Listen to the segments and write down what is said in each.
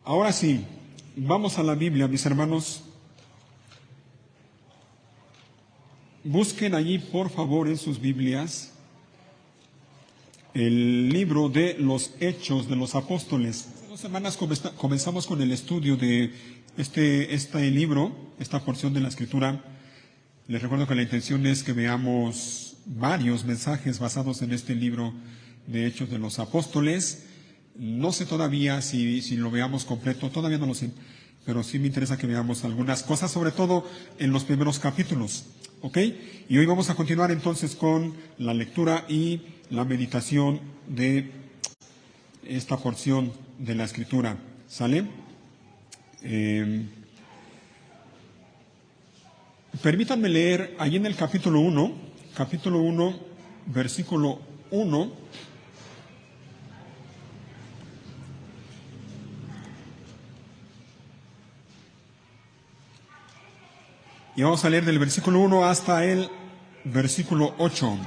Ahora sí, vamos a la Biblia, mis hermanos. Busquen allí, por favor, en sus Biblias, el libro de los Hechos de los Apóstoles. Hace 2 semanas comenzamos con el estudio de este libro, esta porción de la Escritura. Les recuerdo que la intención es que veamos varios mensajes basados en este libro de Hechos de los Apóstoles. No sé todavía si lo veamos completo, todavía no lo sé, pero sí me interesa que veamos algunas cosas, sobre todo en los primeros capítulos, ¿ok? Y hoy vamos a continuar entonces con la lectura y la meditación de esta porción de la Escritura, ¿sale? Permítanme leer allí en el capítulo 1, versículo 1. Y vamos a leer del versículo 1 hasta el versículo 8.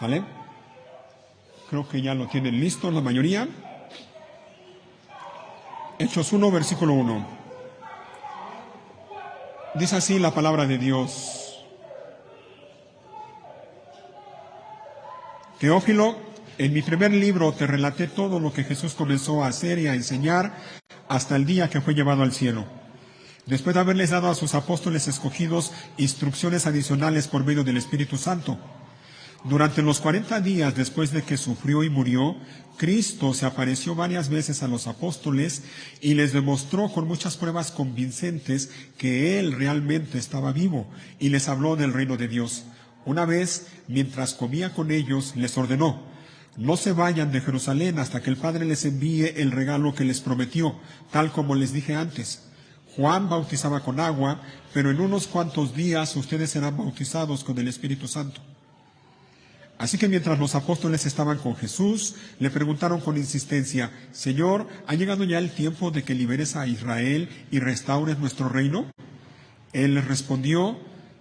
¿Vale? Creo que ya lo tienen listo la mayoría. Hechos 1, versículo 1. Dice así la palabra de Dios. Teófilo, en mi primer libro te relaté todo lo que Jesús comenzó a hacer y a enseñar hasta el día que fue llevado al cielo. Después de haberles dado a sus apóstoles escogidos instrucciones adicionales por medio del Espíritu Santo. Durante los 40 días después de que sufrió y murió, Cristo se apareció varias veces a los apóstoles y les demostró con muchas pruebas convincentes que Él realmente estaba vivo y les habló del reino de Dios. Una vez, mientras comía con ellos, les ordenó: no se vayan de Jerusalén hasta que el Padre les envíe el regalo que les prometió, tal como les dije antes. Juan bautizaba con agua, pero en unos cuantos días ustedes serán bautizados con el Espíritu Santo. Así que mientras los apóstoles estaban con Jesús, le preguntaron con insistencia: Señor, ¿ha llegado ya el tiempo de que liberes a Israel y restaures nuestro reino? Él les respondió: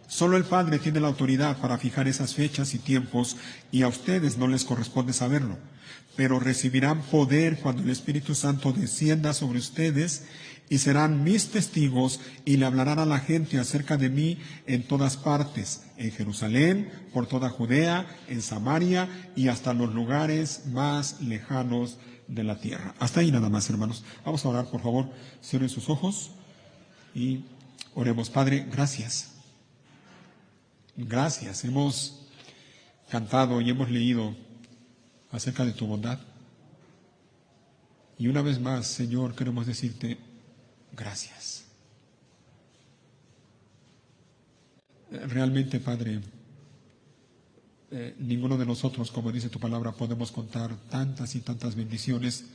solo el Padre tiene la autoridad para fijar esas fechas y tiempos, y a ustedes no les corresponde saberlo. Pero recibirán poder cuando el Espíritu Santo descienda sobre ustedes, y serán mis testigos y le hablarán a la gente acerca de mí en todas partes, en Jerusalén, por toda Judea, en Samaria y hasta los lugares más lejanos de la tierra. Hasta ahí nada más, hermanos. Vamos a orar, por favor. Cierren sus ojos y oremos. Padre, gracias. Gracias. Hemos cantado y hemos leído acerca de tu bondad. Y una vez más, Señor, queremos decirte gracias. Realmente, Padre, ninguno de nosotros, como dice tu palabra, podemos contar tantas y tantas bendiciones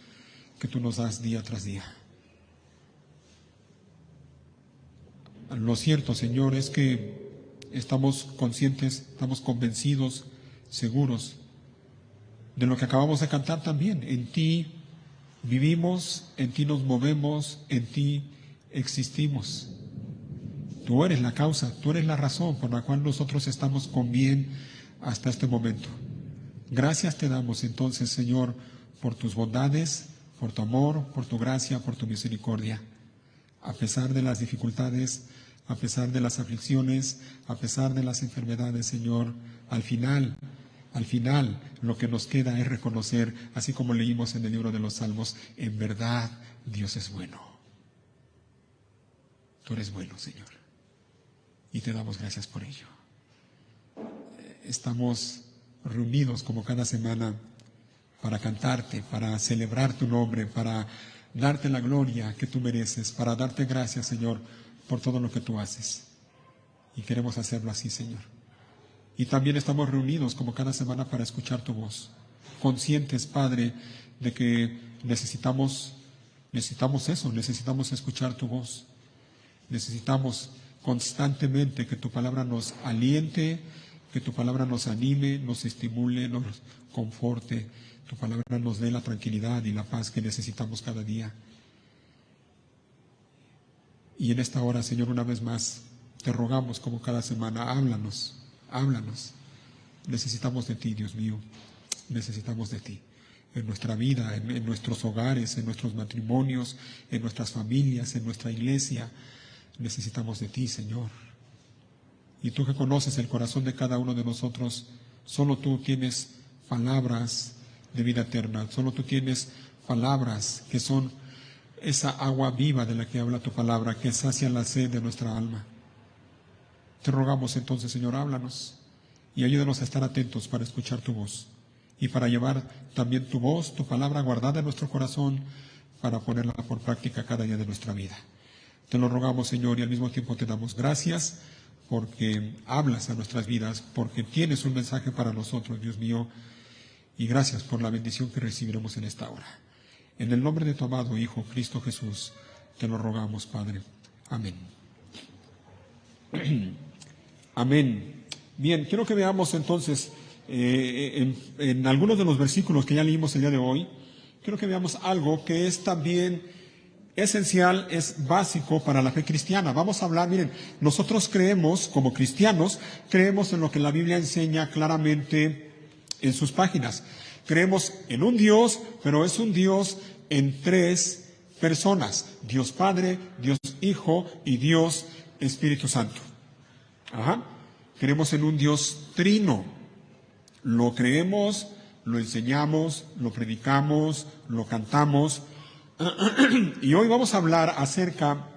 que tú nos das día tras día. Lo cierto, Señor, es que estamos conscientes, estamos convencidos, seguros de lo que acabamos de cantar también. En ti vivimos, en ti nos movemos, en ti existimos. Tú eres la causa, tú eres la razón por la cual nosotros estamos con bien hasta este momento. Gracias te damos entonces, Señor, por tus bondades, por tu amor, por tu gracia, por tu misericordia. A pesar de las dificultades, a pesar de las aflicciones, a pesar de las enfermedades, Señor, al final, lo que nos queda es reconocer, así como leímos en el libro de los Salmos, en verdad Dios es bueno. Tú eres bueno, Señor, y te damos gracias por ello. Estamos reunidos como cada semana para cantarte, para celebrar tu nombre, para darte la gloria que tú mereces, para darte gracias, Señor, por todo lo que tú haces. Y queremos hacerlo así, Señor. Y también estamos reunidos como cada semana para escuchar tu voz, conscientes, Padre, de que necesitamos eso, necesitamos escuchar tu voz. Necesitamos constantemente que tu palabra nos aliente, que tu palabra nos anime, nos estimule, nos conforte. Tu palabra nos dé la tranquilidad y la paz que necesitamos cada día. Y en esta hora, Señor, una vez más, te rogamos como cada semana, háblanos. Necesitamos de ti, Dios mío, necesitamos de ti. en nuestra vida, en nuestros hogares, en nuestros matrimonios, en nuestras familias, en nuestra iglesia. Necesitamos de ti, Señor. Y tú que conoces el corazón de cada uno de nosotros, solo tú tienes palabras de vida eterna, solo tú tienes palabras que son esa agua viva de la que habla tu palabra, que sacia la sed de nuestra alma. Te rogamos entonces, Señor, háblanos y ayúdanos a estar atentos para escuchar tu voz y para llevar también tu voz, tu palabra guardada en nuestro corazón, para ponerla por práctica cada día de nuestra vida. Te lo rogamos, Señor, y al mismo tiempo te damos gracias porque hablas a nuestras vidas, porque tienes un mensaje para nosotros, Dios mío, y gracias por la bendición que recibiremos en esta hora. En el nombre de tu amado Hijo, Cristo Jesús, te lo rogamos, Padre. Amén. Amén. Bien, quiero que veamos entonces en algunos de los versículos que ya leímos el día de hoy, quiero que veamos algo que es también esencial, es básico para la fe cristiana. Vamos a hablar, miren, nosotros creemos, como cristianos, creemos en lo que la Biblia enseña claramente en sus páginas. Creemos en un Dios, pero es un Dios en tres personas: Dios Padre, Dios Hijo y Dios Espíritu Santo. Creemos en un Dios trino. Lo creemos, lo enseñamos, lo predicamos, lo cantamos. Y hoy vamos a hablar acerca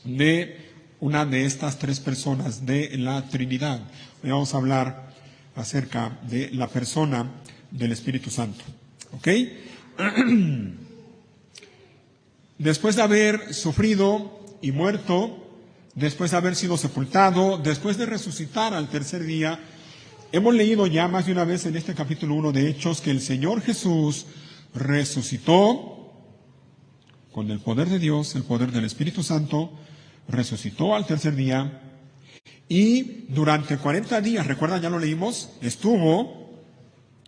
de una de estas tres personas de la Trinidad. Hoy vamos a hablar acerca de la persona del Espíritu Santo. ¿Ok? Después de haber sufrido y muerto, después de haber sido sepultado, después de resucitar al tercer día, hemos leído ya más de una vez en este capítulo 1 de Hechos que el Señor Jesús resucitó con el poder de Dios, el poder del Espíritu Santo, resucitó al tercer día y durante 40 días, recuerdan, ya lo leímos, estuvo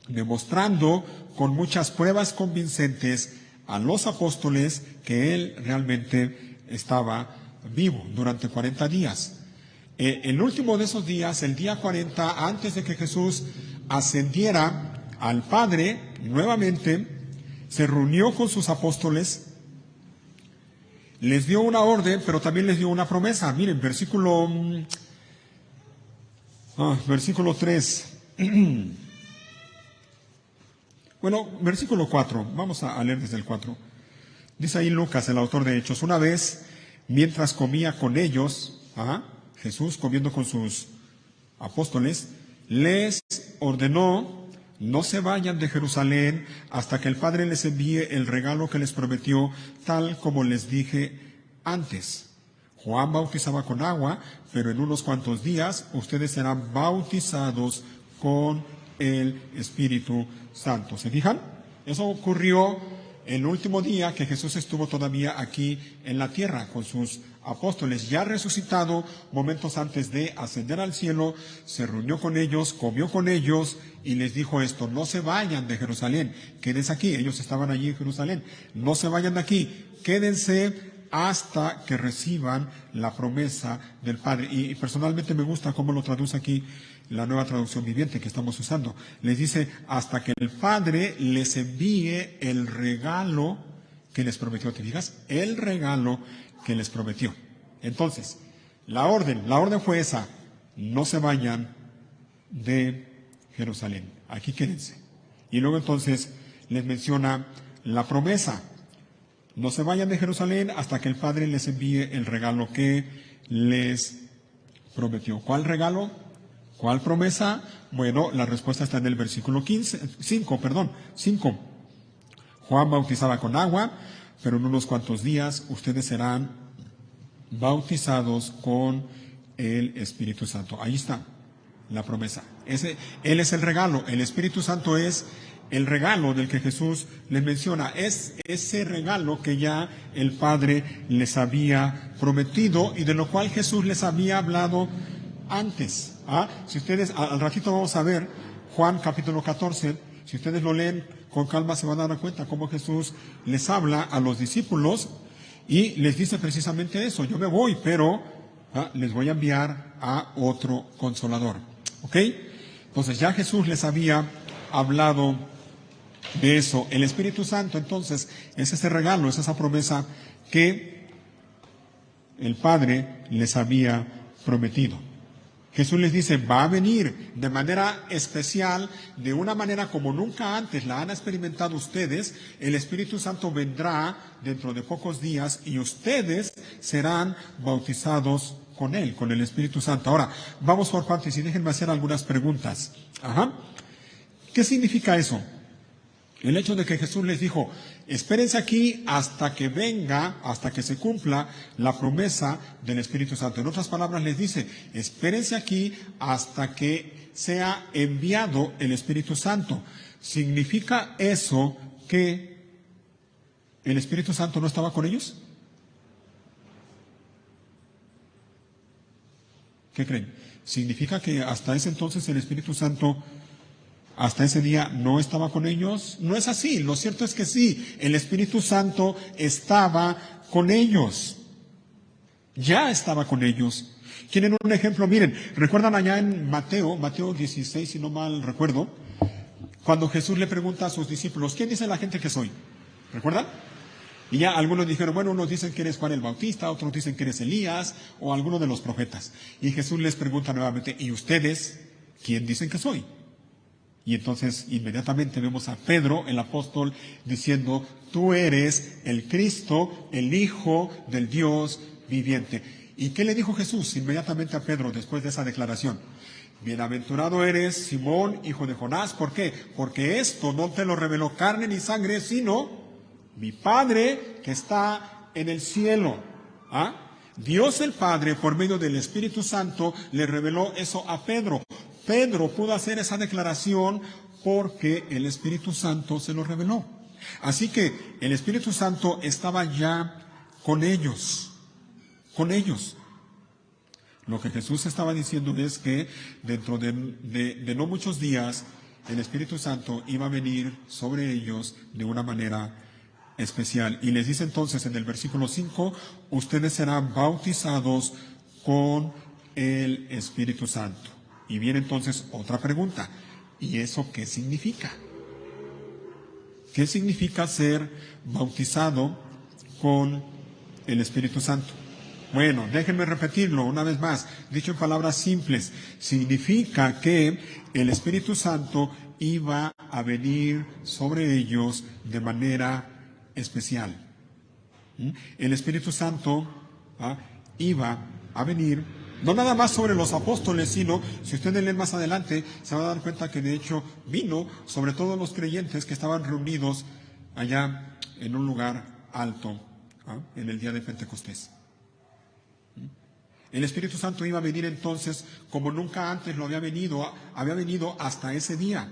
demostrando con muchas pruebas convincentes a los apóstoles que Él realmente estaba vivo durante 40 días. El último de esos días, el día 40, antes de que Jesús ascendiera al Padre, nuevamente se reunió con sus apóstoles, les dio una orden, pero también les dio una promesa. Miren, versículo 3. Bueno, versículo 4. Vamos a leer desde el 4. Dice ahí Lucas, el autor de Hechos: una vez, mientras comía con ellos, Jesús comiendo con sus apóstoles, les ordenó: no se vayan de Jerusalén hasta que el Padre les envíe el regalo que les prometió, tal como les dije antes. Juan bautizaba con agua, pero en unos cuantos días ustedes serán bautizados con el Espíritu Santo. ¿Se fijan? Eso ocurrió el último día que Jesús estuvo todavía aquí en la tierra con sus apóstoles. Ya resucitado, momentos antes de ascender al cielo, se reunió con ellos, comió con ellos y les dijo esto: no se vayan de Jerusalén, quédense aquí. Ellos estaban allí en Jerusalén. No se vayan de aquí, quédense hasta que reciban la promesa del Padre. Y personalmente me gusta cómo lo traduce aquí la Nueva Traducción Viviente que estamos usando. Les dice: hasta que el Padre les envíe el regalo que les prometió. ¿Te digas? El regalo que les prometió. Entonces, la orden fue esa: no se vayan de Jerusalén, aquí quédense. Y luego entonces les menciona la promesa: no se vayan de Jerusalén hasta que el Padre les envíe el regalo que les prometió. ¿Cuál regalo? ¿Cuál promesa? Bueno, la respuesta está en el versículo 5. Juan bautizaba con agua, pero en unos cuantos días ustedes serán bautizados con el Espíritu Santo. Ahí está la promesa. Él es el regalo. El Espíritu Santo es el regalo del que Jesús les menciona. Es ese regalo que ya el Padre les había prometido y de lo cual Jesús les había hablado antes. Si ustedes, al ratito vamos a ver Juan capítulo 14, si ustedes lo leen con calma se van a dar cuenta cómo Jesús les habla a los discípulos y les dice precisamente eso: yo me voy, pero les voy a enviar a otro consolador. ¿Ok? Entonces ya Jesús les había hablado de eso. El Espíritu Santo, entonces, es ese regalo, es esa promesa que el Padre les había prometido. Jesús les dice, va a venir de manera especial, de una manera como nunca antes la han experimentado ustedes. El Espíritu Santo vendrá dentro de pocos días y ustedes serán bautizados con Él, con el Espíritu Santo. Ahora, vamos por partes y déjenme hacer algunas preguntas. ¿Qué significa eso? El hecho de que Jesús les dijo, espérense aquí hasta que venga, hasta que se cumpla la promesa del Espíritu Santo. En otras palabras les dice, espérense aquí hasta que sea enviado el Espíritu Santo. ¿Significa eso que el Espíritu Santo no estaba con ellos? ¿Qué creen? ¿Significa que hasta ese entonces el Espíritu Santo, hasta ese día, no estaba con ellos? No es así. Lo cierto es que sí, el Espíritu Santo estaba con ellos. Ya estaba con ellos. ¿Quieren un ejemplo? Miren, ¿recuerdan allá en Mateo 16, si no mal recuerdo? Cuando Jesús le pregunta a sus discípulos, ¿quién dice la gente que soy? ¿Recuerdan? Y ya algunos dijeron, bueno, unos dicen que eres Juan el Bautista, otros dicen que eres Elías, o alguno de los profetas. Y Jesús les pregunta nuevamente, ¿y ustedes quién dicen que soy? Y entonces inmediatamente vemos a Pedro, el apóstol, diciendo, tú eres el Cristo, el Hijo del Dios viviente. ¿Y qué le dijo Jesús inmediatamente a Pedro después de esa declaración? Bienaventurado eres, Simón, hijo de Jonás. ¿Por qué? Porque esto no te lo reveló carne ni sangre, sino mi Padre que está en el cielo. Dios el Padre, por medio del Espíritu Santo, le reveló eso a Pedro. Pedro pudo hacer esa declaración porque el Espíritu Santo se lo reveló. Así que el Espíritu Santo estaba ya con ellos, con ellos. Lo que Jesús estaba diciendo es que dentro de no muchos días, el Espíritu Santo iba a venir sobre ellos de una manera especial. Y les dice entonces en el versículo 5, ustedes serán bautizados con el Espíritu Santo. Y viene entonces otra pregunta, ¿y eso qué significa? ¿Qué significa ser bautizado con el Espíritu Santo? Bueno, déjenme repetirlo una vez más, dicho en palabras simples, significa que el Espíritu Santo iba a venir sobre ellos de manera especial. El Espíritu Santo iba a venir no nada más sobre los apóstoles, sino, si ustedes leen más adelante, se van a dar cuenta que de hecho vino sobre todos los creyentes que estaban reunidos allá en un lugar alto, en el día de Pentecostés. El Espíritu Santo iba a venir entonces como nunca antes lo había venido hasta ese día.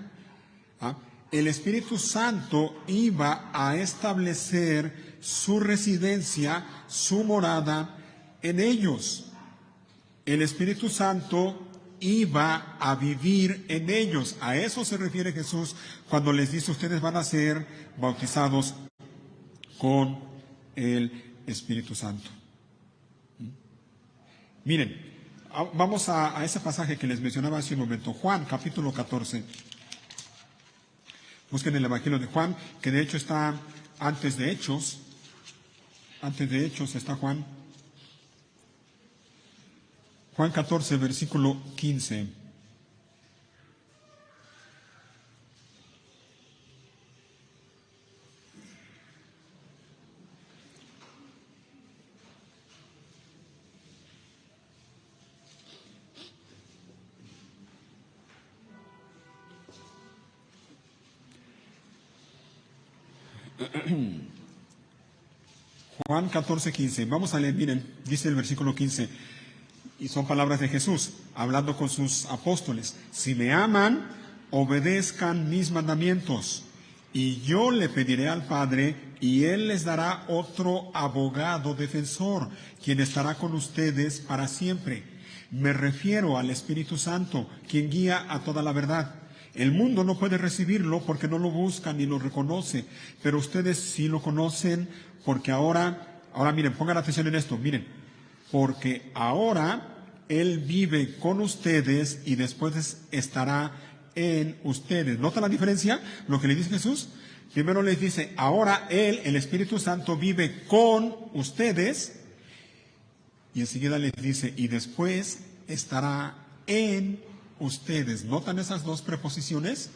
El Espíritu Santo iba a establecer su residencia, su morada en ellos. El Espíritu Santo iba a vivir en ellos. A eso se refiere Jesús cuando les dice, ustedes van a ser bautizados con el Espíritu Santo. Miren, vamos a ese pasaje que les mencionaba hace un momento, Juan capítulo 14. Busquen el Evangelio de Juan, que de hecho está antes de Hechos. Antes de Hechos está Juan. Juan 14, versículo 15. Juan 14, 15. Vamos a leer, miren, dice el versículo 15. Y son palabras de Jesús, hablando con sus apóstoles. Si me aman, obedezcan mis mandamientos. Y yo le pediré al Padre, y Él les dará otro abogado defensor, quien estará con ustedes para siempre. Me refiero al Espíritu Santo, quien guía a toda la verdad. El mundo no puede recibirlo porque no lo busca ni lo reconoce, pero ustedes sí lo conocen porque ahora miren, pongan atención en esto, miren, porque ahora Él vive con ustedes y después estará en ustedes. ¿Nota la diferencia? Lo que le dice Jesús. Primero les dice, ahora Él, el Espíritu Santo, vive con ustedes. Y enseguida les dice, y después estará en ustedes. ¿Notan esas dos preposiciones?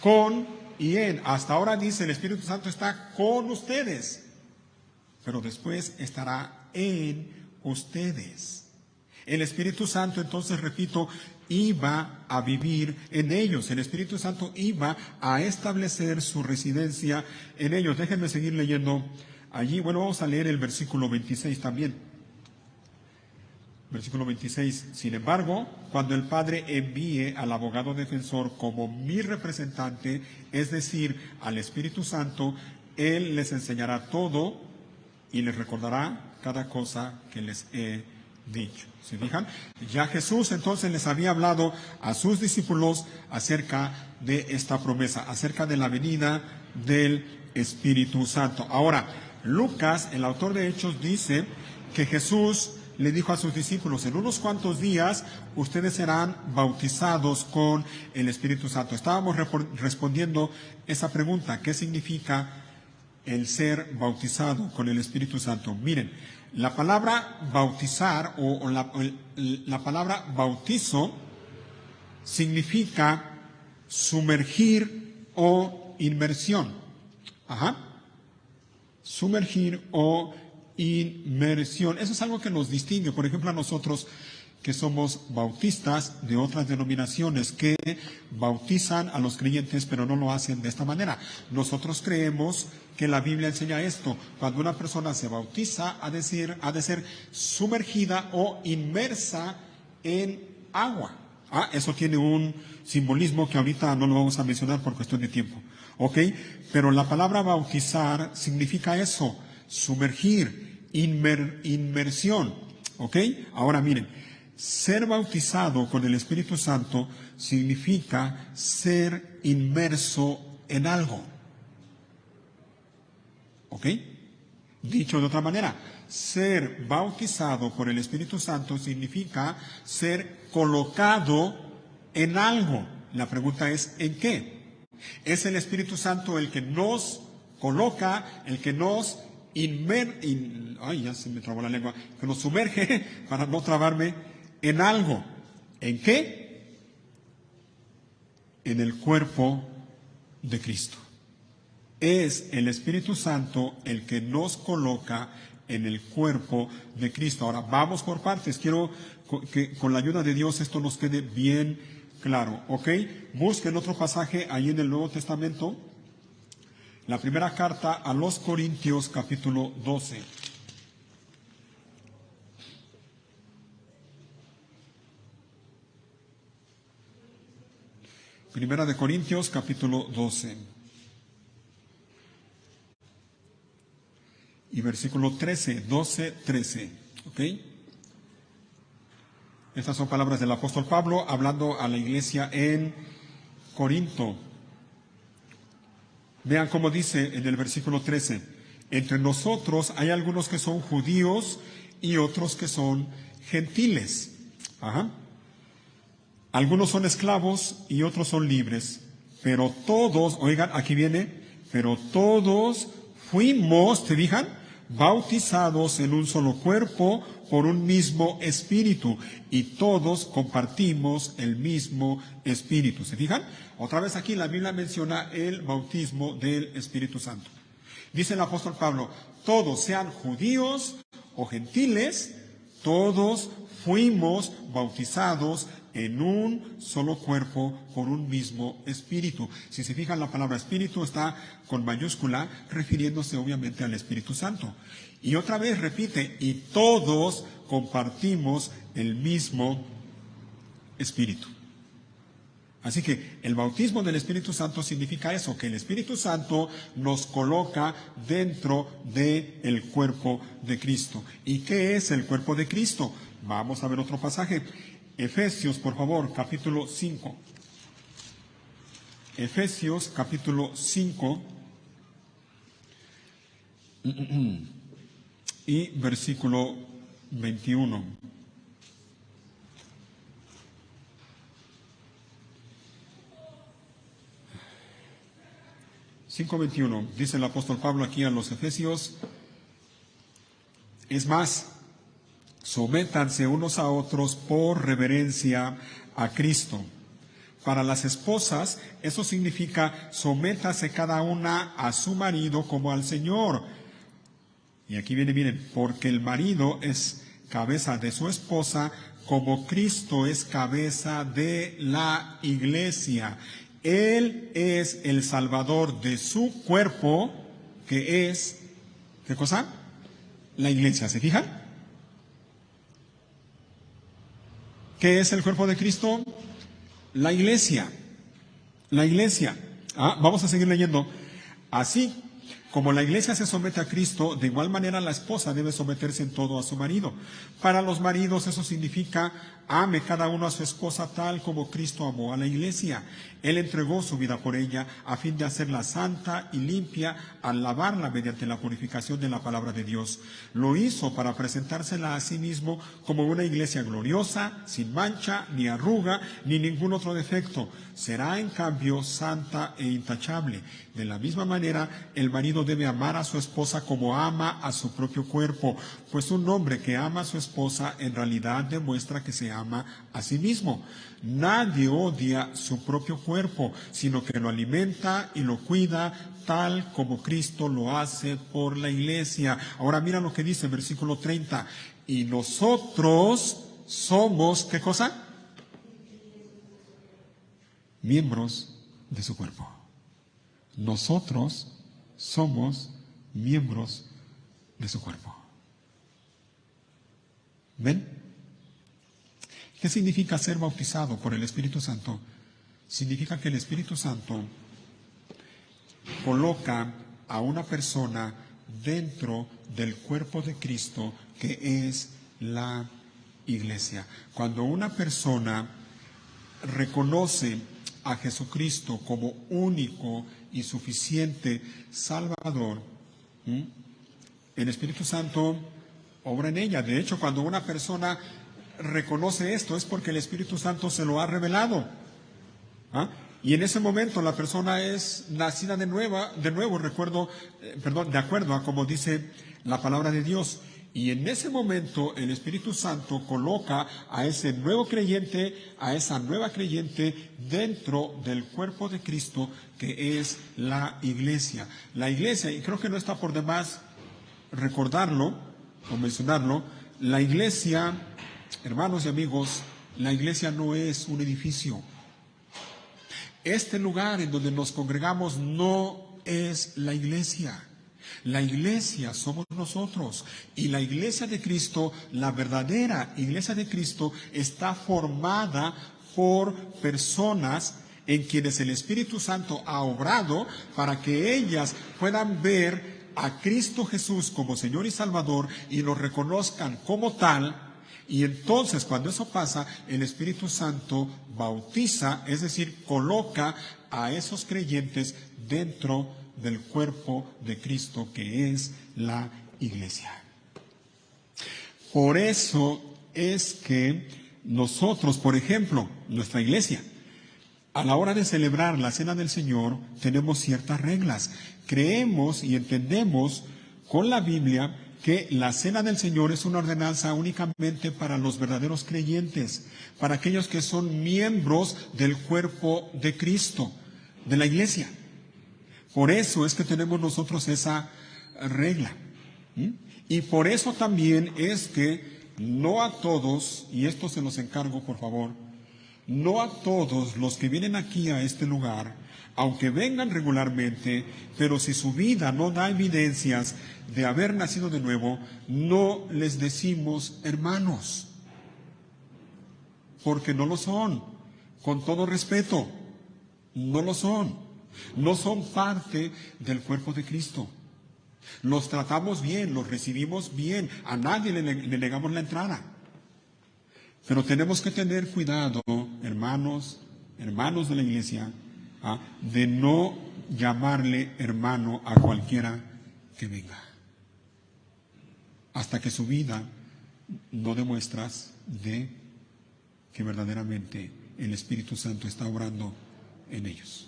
Con y en. Hasta ahora dice, el Espíritu Santo está con ustedes, pero después estará en ustedes. El Espíritu Santo, entonces, repito, iba a vivir en ellos. El Espíritu Santo iba a establecer su residencia en ellos. Déjenme seguir leyendo allí. Bueno, vamos a leer el versículo 26 también. Versículo 26. Sin embargo, cuando el Padre envíe al abogado defensor como mi representante, es decir, al Espíritu Santo, Él les enseñará todo y les recordará cada cosa que les he dicho. ¿Se fijan? Ya Jesús entonces les había hablado a sus discípulos acerca de esta promesa, acerca de la venida del Espíritu Santo. Ahora, Lucas, el autor de Hechos, dice que Jesús le dijo a sus discípulos, en unos cuantos días ustedes serán bautizados con el Espíritu Santo. Estábamos respondiendo esa pregunta, ¿qué significa el ser bautizado con el Espíritu Santo? Miren, la palabra bautizar o la palabra bautizo significa sumergir o inmersión. Sumergir o inmersión. Eso es algo que nos distingue, por ejemplo, a nosotros que somos bautistas de otras denominaciones que bautizan a los creyentes, pero no lo hacen de esta manera. Nosotros creemos que la Biblia enseña esto. Cuando una persona se bautiza, ha de ser sumergida o inmersa en agua. Eso tiene un simbolismo que ahorita no lo vamos a mencionar por cuestión de tiempo. ¿Ok? Pero la palabra bautizar significa eso, sumergir, inmersión. ¿Ok? Ahora miren, ser bautizado con el Espíritu Santo significa ser inmerso en algo. ¿Ok? Dicho de otra manera, ser bautizado por el Espíritu Santo significa ser colocado en algo. La pregunta es, ¿en qué? Es el Espíritu Santo el que nos coloca, el que nos ya se me trabó la lengua, que nos sumerge, para no trabarme, en algo. ¿En qué? En el cuerpo de Cristo. Es el Espíritu Santo el que nos coloca en el cuerpo de Cristo. Ahora, vamos por partes. Quiero que con la ayuda de Dios esto nos quede bien claro. ¿Ok? Busquen otro pasaje ahí en el Nuevo Testamento. La primera carta a los Corintios, capítulo 12. Primera de Corintios, capítulo 12. Y versículo 13, 12, 13. ¿Ok? Estas son palabras del apóstol Pablo hablando a la iglesia en Corinto. Vean cómo dice en el versículo 13. Entre nosotros hay algunos que son judíos y otros que son gentiles. Algunos son esclavos y otros son libres. Pero todos, oigan, aquí viene, pero todos fuimos, ¿te fijan? Bautizados en un solo cuerpo por un mismo espíritu, y todos compartimos el mismo espíritu. ¿Se fijan? Otra vez aquí la Biblia menciona el bautismo del Espíritu Santo. Dice el apóstol Pablo, todos, sean judíos o gentiles, todos fuimos bautizados en un solo cuerpo por un mismo espíritu. Si se fijan, la palabra espíritu está con mayúscula, refiriéndose obviamente al Espíritu Santo. Y otra vez repite, y todos compartimos el mismo espíritu. Así que el bautismo del Espíritu Santo significa eso, que el Espíritu Santo nos coloca dentro del cuerpo de Cristo. ¿Y qué es el cuerpo de Cristo? Vamos a ver otro pasaje. Efesios, por favor, capítulo 5. Efesios, capítulo 5 y versículo 21. 5:21, dice el apóstol Pablo aquí a los Efesios, es más, sométanse unos a otros por reverencia a Cristo. Para las esposas, eso significa sométase cada una a su marido como al Señor. Y aquí viene, miren, porque el marido es cabeza de su esposa, como Cristo es cabeza de la iglesia. Él es el salvador de su cuerpo, que es, ¿qué cosa? La iglesia, ¿se fijan? ¿Qué es el cuerpo de Cristo? La iglesia. La iglesia. Vamos a seguir leyendo. Así como la iglesia se somete a Cristo, de igual manera la esposa debe someterse en todo a su marido. Para los maridos eso significa, ame cada uno a su esposa tal como Cristo amó a la iglesia. Él entregó su vida por ella a fin de hacerla santa y limpia al lavarla mediante la purificación de la palabra de Dios. Lo hizo para presentársela a sí mismo como una iglesia gloriosa, sin mancha, ni arruga, ni ningún otro defecto. Será en cambio santa e intachable. De la misma manera, el marido debe amar a su esposa como ama a su propio cuerpo, pues un hombre que ama a su esposa en realidad demuestra que se ama a sí mismo. Nadie odia su propio cuerpo, sino que lo alimenta y lo cuida tal como Cristo lo hace por la iglesia. Ahora mira lo que dice el versículo 30. Y nosotros somos, ¿qué cosa? Miembros de su cuerpo. Nosotros somos miembros de su cuerpo. ¿Ven? ¿Qué significa ser bautizado por el Espíritu Santo? Significa que el Espíritu Santo coloca a una persona dentro del cuerpo de Cristo, que es la iglesia. Cuando una persona reconoce a Jesucristo como único y suficiente Salvador, el Espíritu Santo obra en ella. De hecho, cuando una persona reconoce esto es porque el Espíritu Santo se lo ha revelado. Y en ese momento la persona es nacida de nuevo, de acuerdo a como dice la palabra de Dios. Y en ese momento el Espíritu Santo coloca a ese nuevo creyente, a esa nueva creyente dentro del cuerpo de Cristo, que es la iglesia. La iglesia, y creo que no está por demás recordarlo o mencionarlo, la iglesia, hermanos y amigos, la iglesia no es un edificio. Este lugar en donde nos congregamos no es la iglesia. La iglesia somos nosotros. Y la iglesia de Cristo, la verdadera iglesia de Cristo, está formada por personas en quienes el Espíritu Santo ha obrado para que ellas puedan ver a Cristo Jesús como Señor y Salvador y lo reconozcan como tal. Y entonces, cuando eso pasa, el Espíritu Santo bautiza, es decir, coloca a esos creyentes dentro del cuerpo de Cristo, que es la iglesia. Por eso es que nosotros, por ejemplo, nuestra iglesia, a la hora de celebrar la Cena del Señor, tenemos ciertas reglas. Creemos y entendemos con la Biblia que la Cena del Señor es una ordenanza únicamente para los verdaderos creyentes, para aquellos que son miembros del cuerpo de Cristo, de la iglesia. Por eso es que tenemos nosotros esa regla. Y por eso también es que no a todos, y esto se los encargo por favor, no a todos los que vienen aquí a este lugar, aunque vengan regularmente, pero si su vida no da evidencias de haber nacido de nuevo, no les decimos hermanos, porque no lo son, con todo respeto, no lo son, no son parte del cuerpo de Cristo. Los tratamos bien, los recibimos bien, a nadie le negamos la entrada. Pero tenemos que tener cuidado, hermanos de la iglesia, de no llamarle hermano a cualquiera que venga, hasta que su vida no demuestras de que verdaderamente el Espíritu Santo está obrando en ellos.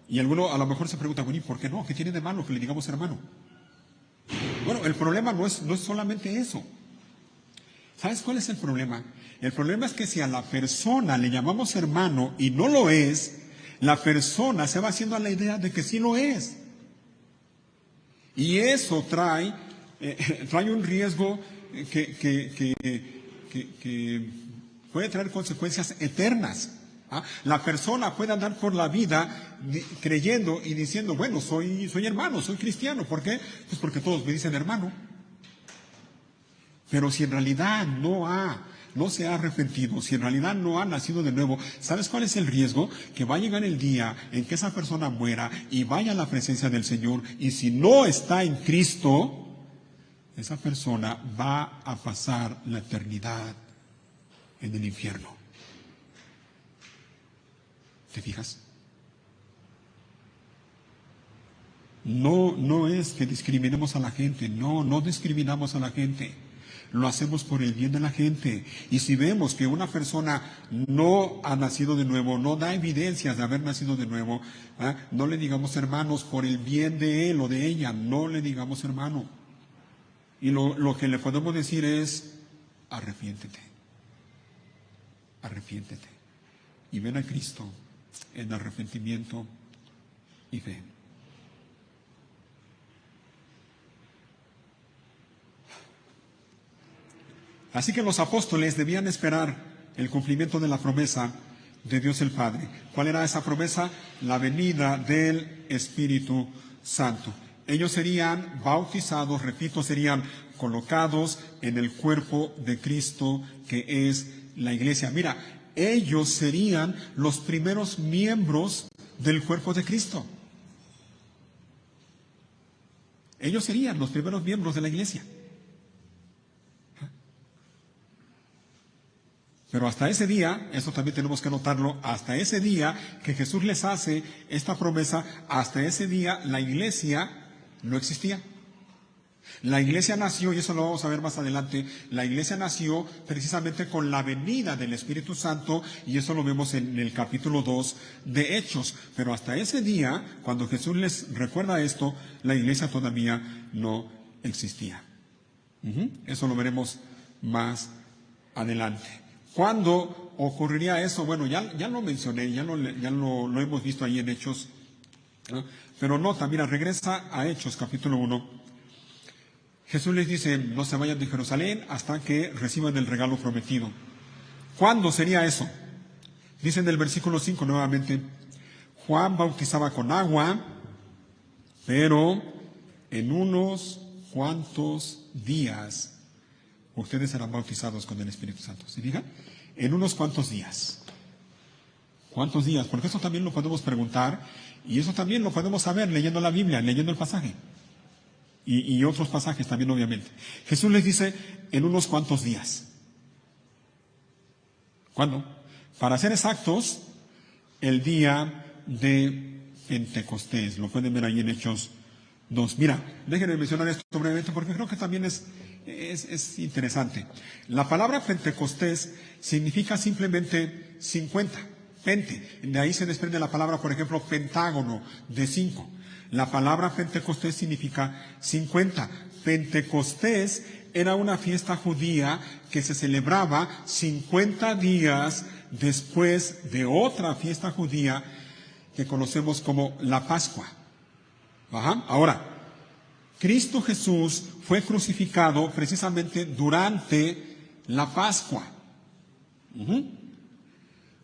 Y alguno a lo mejor se pregunta, bueno, ¿y por qué no? ¿Qué tiene de malo que le digamos hermano? Bueno, el problema no es solamente eso. ¿Sabes cuál es el problema? El problema es que si a la persona le llamamos hermano y no lo es, la persona se va haciendo a la idea de que sí lo es. Y eso trae un riesgo que puede traer consecuencias eternas. ¿Ah? La persona puede andar por la vida creyendo y diciendo, bueno, soy hermano, soy cristiano. ¿Por qué? Pues porque todos me dicen hermano. Pero si en realidad no se ha arrepentido, si en realidad no ha nacido de nuevo, ¿sabes cuál es el riesgo? Que va a llegar el día en que esa persona muera y vaya a la presencia del Señor, y si no está en Cristo, esa persona va a pasar la eternidad en el infierno. ¿Te fijas? No es que discriminemos a la gente, no discriminamos a la gente. Lo hacemos por el bien de la gente. Y si vemos que una persona no ha nacido de nuevo, no da evidencias de haber nacido de nuevo, no le digamos hermanos por el bien de él o de ella, no le digamos hermano. Y lo que le podemos decir es, arrepiéntete. Arrepiéntete. Y ven a Cristo en arrepentimiento y fe. Así que los apóstoles debían esperar el cumplimiento de la promesa de Dios el Padre. ¿Cuál era esa promesa? La venida del Espíritu Santo. Ellos serían bautizados, repito, serían colocados en el cuerpo de Cristo, que es la iglesia. Mira, ellos serían los primeros miembros del cuerpo de Cristo. Ellos serían los primeros miembros de la iglesia. Pero hasta ese día, eso también tenemos que notarlo, hasta ese día que Jesús les hace esta promesa, hasta ese día la iglesia no existía. La iglesia nació, y eso lo vamos a ver más adelante, la iglesia nació precisamente con la venida del Espíritu Santo, y eso lo vemos en el capítulo 2 de Hechos. Pero hasta ese día, cuando Jesús les recuerda esto, la iglesia todavía no existía. Eso lo veremos más adelante. ¿Cuándo ocurriría eso? Bueno, ya lo mencioné, ya lo hemos visto ahí en Hechos, ¿no? Pero nota, mira, regresa a Hechos capítulo 1. Jesús les dice, no se vayan de Jerusalén hasta que reciban el regalo prometido. ¿Cuándo sería eso? Dice en el versículo 5 nuevamente, Juan bautizaba con agua, pero en unos cuantos días ustedes serán bautizados con el Espíritu Santo. ¿Se fijan? En unos cuantos días. ¿Cuántos días? Porque eso también lo podemos preguntar, y eso también lo podemos saber leyendo la Biblia, leyendo el pasaje. Y otros pasajes también, obviamente. Jesús les dice, en unos cuantos días. ¿Cuándo? Para ser exactos, el día de Pentecostés. Lo pueden ver ahí en Hechos 2. Mira, déjenme mencionar esto brevemente porque creo que también es interesante. La palabra Pentecostés significa simplemente 50, pente. De ahí se desprende la palabra, por ejemplo, pentágono, de 5. La palabra Pentecostés significa 50. Pentecostés era una fiesta judía que se celebraba 50 días después de otra fiesta judía que conocemos como la Pascua. Ahora, Cristo Jesús fue crucificado precisamente durante la Pascua.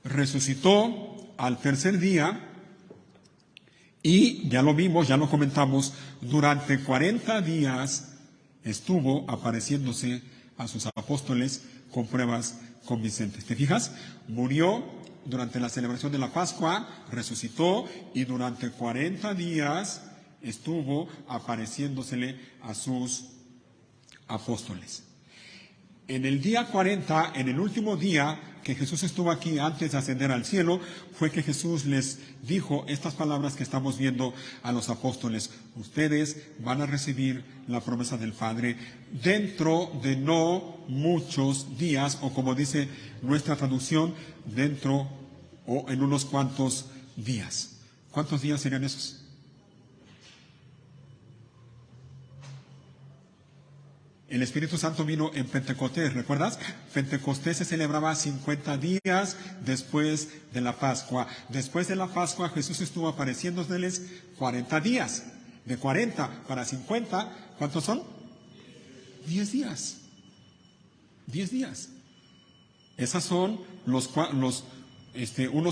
Resucitó al tercer día y ya lo vimos, ya lo comentamos, durante 40 días estuvo apareciéndose a sus apóstoles con pruebas convincentes. ¿Te fijas? Murió durante la celebración de la Pascua, resucitó y durante 40 días estuvo apareciéndosele a sus apóstoles. En el día 40, en el último día, que Jesús estuvo aquí antes de ascender al cielo fue que Jesús les dijo estas palabras que estamos viendo a los apóstoles. Ustedes van a recibir la promesa del Padre dentro de no muchos días, o como dice nuestra traducción, dentro o en unos cuantos días. ¿Cuántos días serían esos? El Espíritu Santo vino en Pentecostés, ¿recuerdas? Pentecostés se celebraba 50 días después de la Pascua. Después de la Pascua Jesús estuvo apareciéndoles 40 días. De 40 para 50, ¿cuántos son? 10 días. 10 días. Esas son unos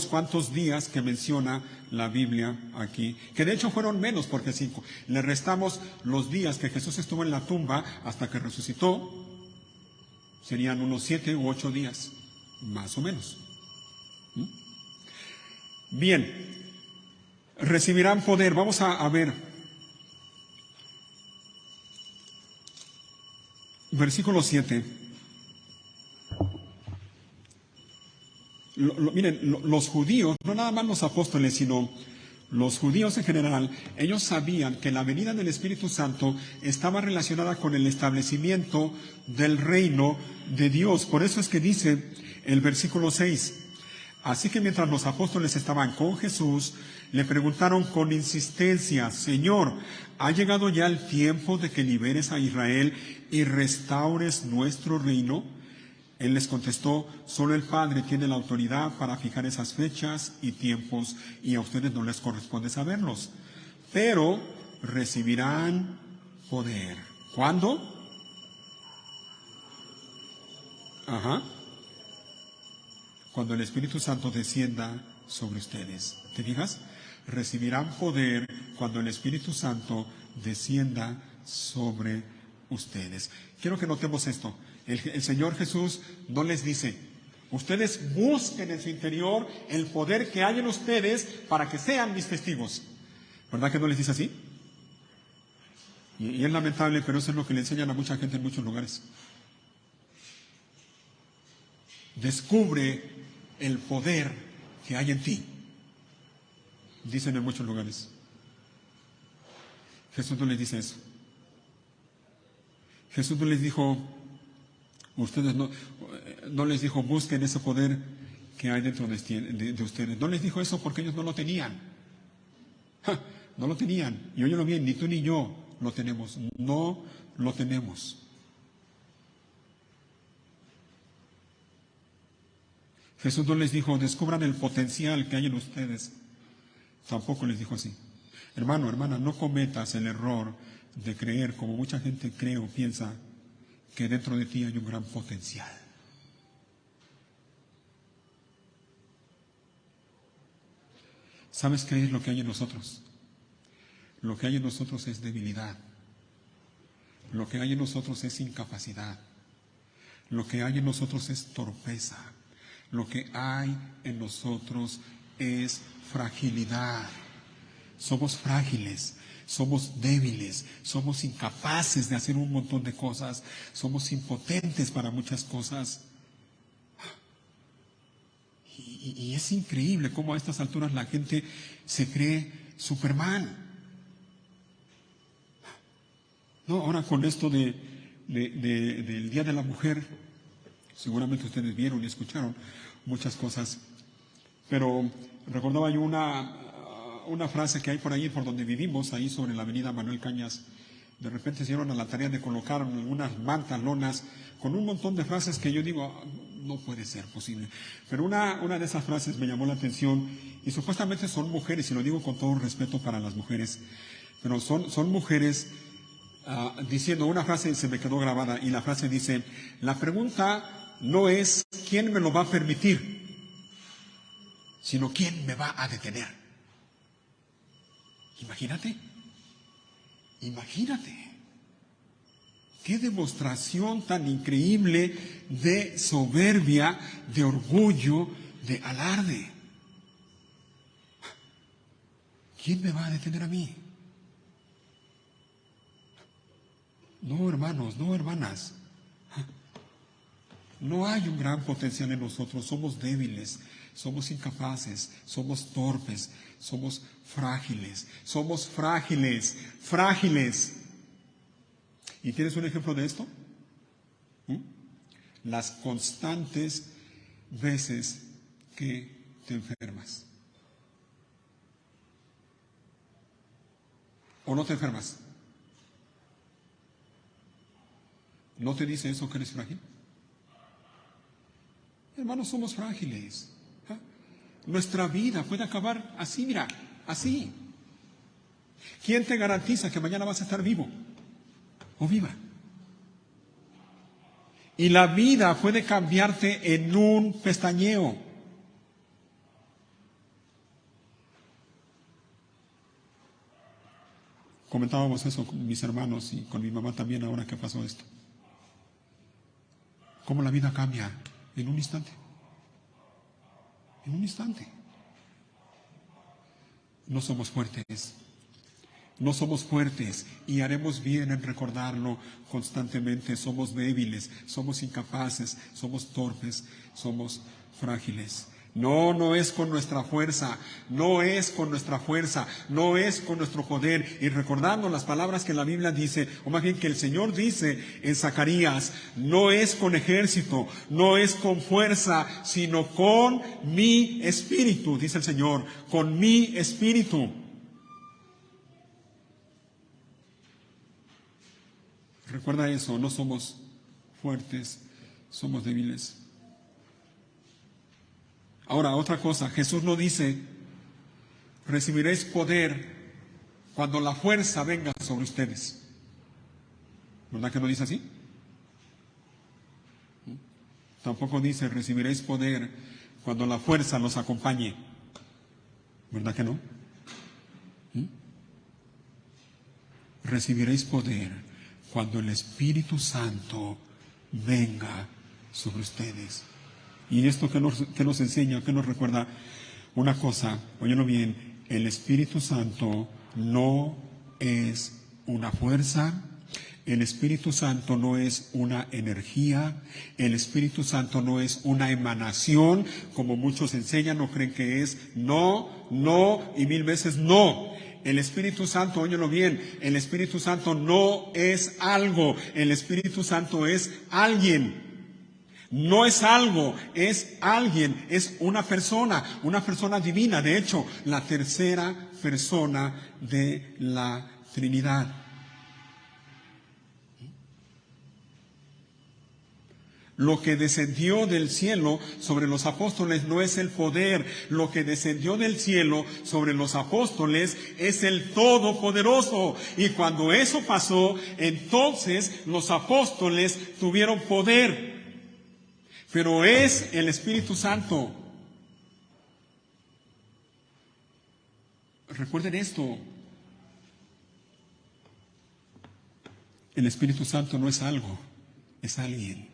cuantos días que menciona la Biblia aquí, que de hecho fueron menos, porque si le restamos los días que Jesús estuvo en la tumba hasta que resucitó, serían unos 7 u 8 días, más o menos. Bien, recibirán poder. Vamos a ver versículo 7. Miren, los judíos, no nada más los apóstoles, sino los judíos en general, ellos sabían que la venida del Espíritu Santo estaba relacionada con el establecimiento del reino de Dios. Por eso es que dice el versículo 6, así que mientras los apóstoles estaban con Jesús, le preguntaron con insistencia, Señor, ¿ha llegado ya el tiempo de que liberes a Israel y restaures nuestro reino? Él les contestó, solo el Padre tiene la autoridad para fijar esas fechas y tiempos, y a ustedes no les corresponde saberlos. Pero recibirán poder. ¿Cuándo? Cuando el Espíritu Santo descienda sobre ustedes. ¿Te fijas? Recibirán poder cuando el Espíritu Santo descienda sobre ustedes. Quiero que notemos esto. El Señor Jesús no les dice, ustedes busquen en su interior el poder que hay en ustedes para que sean mis testigos. ¿Verdad que no les dice así? Y es lamentable, pero eso es lo que le enseñan a mucha gente en muchos lugares. Descubre el poder que hay en ti, dicen en muchos lugares. Jesús no les dice eso. Jesús no les dijo, ustedes no les dijo, busquen ese poder que hay dentro de ustedes. No les dijo eso porque ellos no lo tenían. No lo tenían. Y óyelo bien, ni tú ni yo lo tenemos. No lo tenemos. Jesús no les dijo, descubran el potencial que hay en ustedes. Tampoco les dijo así. Hermano, hermana, no cometas el error de creer, como mucha gente cree o piensa, que dentro de ti hay un gran potencial. ¿Sabes qué es lo que hay en nosotros? Lo que hay en nosotros es debilidad. Lo que hay en nosotros es incapacidad. Lo que hay en nosotros es torpeza. Lo que hay en nosotros es fragilidad. Somos frágiles, somos débiles, somos incapaces de hacer un montón de cosas, somos impotentes para muchas cosas. Y es increíble cómo a estas alturas la gente se cree Superman. No, ahora con esto del Día de la Mujer, seguramente ustedes vieron y escucharon muchas cosas, pero recordaba yo una frase que hay por ahí, por donde vivimos, ahí sobre la avenida Manuel Cañas. De repente se dieron a la tarea de colocar algunas mantas, lonas, con un montón de frases que yo digo, no puede ser posible. Pero una de esas frases me llamó la atención, y supuestamente son mujeres, y lo digo con todo respeto para las mujeres, pero son mujeres diciendo una frase, se me quedó grabada, y la frase dice, la pregunta no es quién me lo va a permitir, sino quién me va a detener. Imagínate. Qué demostración tan increíble de soberbia, de orgullo, de alarde. ¿Quién me va a detener a mí? No, hermanos, no, hermanas. No hay un gran potencial en nosotros, somos débiles, somos incapaces, somos torpes, somos frágiles. ¿Y tienes un ejemplo de esto? Las constantes veces que te enfermas. ¿O no te enfermas? ¿No te dice eso que eres frágil? Hermanos, somos frágiles. Nuestra vida puede acabar así, mira, así. ¿Quién te garantiza que mañana vas a estar vivo o viva? Y la vida puede cambiarte en un pestañeo. Comentábamos eso con mis hermanos y con mi mamá también ahora que pasó esto. Cómo la vida cambia en un instante. En un instante. No somos fuertes. No somos fuertes y haremos bien en recordarlo constantemente. Somos débiles, somos incapaces, somos torpes, somos frágiles. No, no es con nuestra fuerza, no es con nuestra fuerza, no es con nuestro poder. Y recordando las palabras que la Biblia dice, o más bien que el Señor dice en Zacarías, no es con ejército, no es con fuerza, sino con mi espíritu, dice el Señor, con mi espíritu. Recuerda eso, no somos fuertes, somos débiles. Ahora, otra cosa, Jesús no dice, recibiréis poder cuando la fuerza venga sobre ustedes. ¿Verdad que no dice así? Tampoco dice, recibiréis poder cuando la fuerza los acompañe. ¿Verdad que no? Recibiréis poder cuando el Espíritu Santo venga sobre ustedes. Y esto que nos enseña, que nos recuerda una cosa, óyelo bien, el Espíritu Santo no es una fuerza, el Espíritu Santo no es una energía, el Espíritu Santo no es una emanación, como muchos enseñan o creen que es, no, y 1000 veces no. El Espíritu Santo, óyelo bien, el Espíritu Santo no es algo, el Espíritu Santo es alguien. No es algo, es alguien, es una persona divina, de hecho, la tercera persona de la Trinidad. Lo que descendió del cielo sobre los apóstoles no es el poder, lo que descendió del cielo sobre los apóstoles es el Todopoderoso. Y cuando eso pasó, entonces los apóstoles tuvieron poder. Pero es el Espíritu Santo. Recuerden esto. El Espíritu Santo no es algo, es alguien.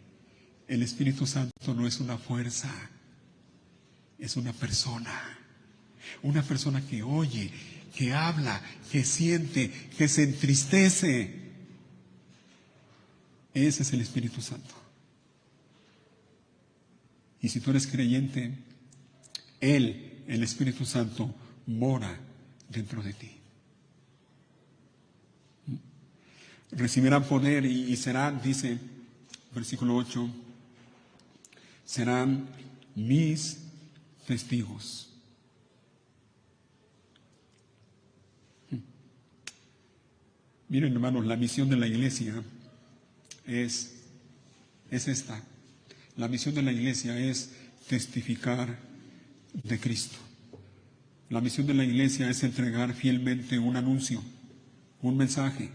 El Espíritu Santo no es una fuerza, es una persona. Una persona que oye, que habla, que siente, que se entristece. Ese es el Espíritu Santo. Y si tú eres creyente, Él, el Espíritu Santo, mora dentro de ti. Recibirán poder y serán, dice, versículo 8, serán mis testigos. Miren, hermanos, la misión de la iglesia es esta. La misión de la iglesia es testificar de Cristo. La misión de la iglesia es entregar fielmente un anuncio, un mensaje.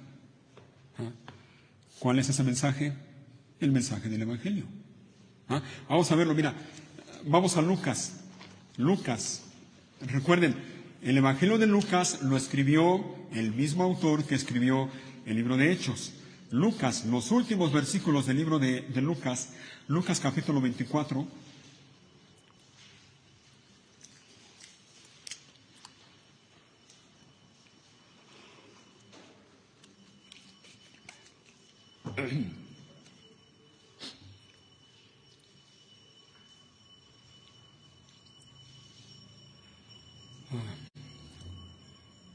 ¿Cuál es ese mensaje? El mensaje del Evangelio. Vamos a verlo, mira, vamos a Lucas. Lucas, recuerden, el Evangelio de Lucas lo escribió el mismo autor que escribió el libro de Hechos. Lucas, los últimos versículos del libro de Lucas, Lucas capítulo 24.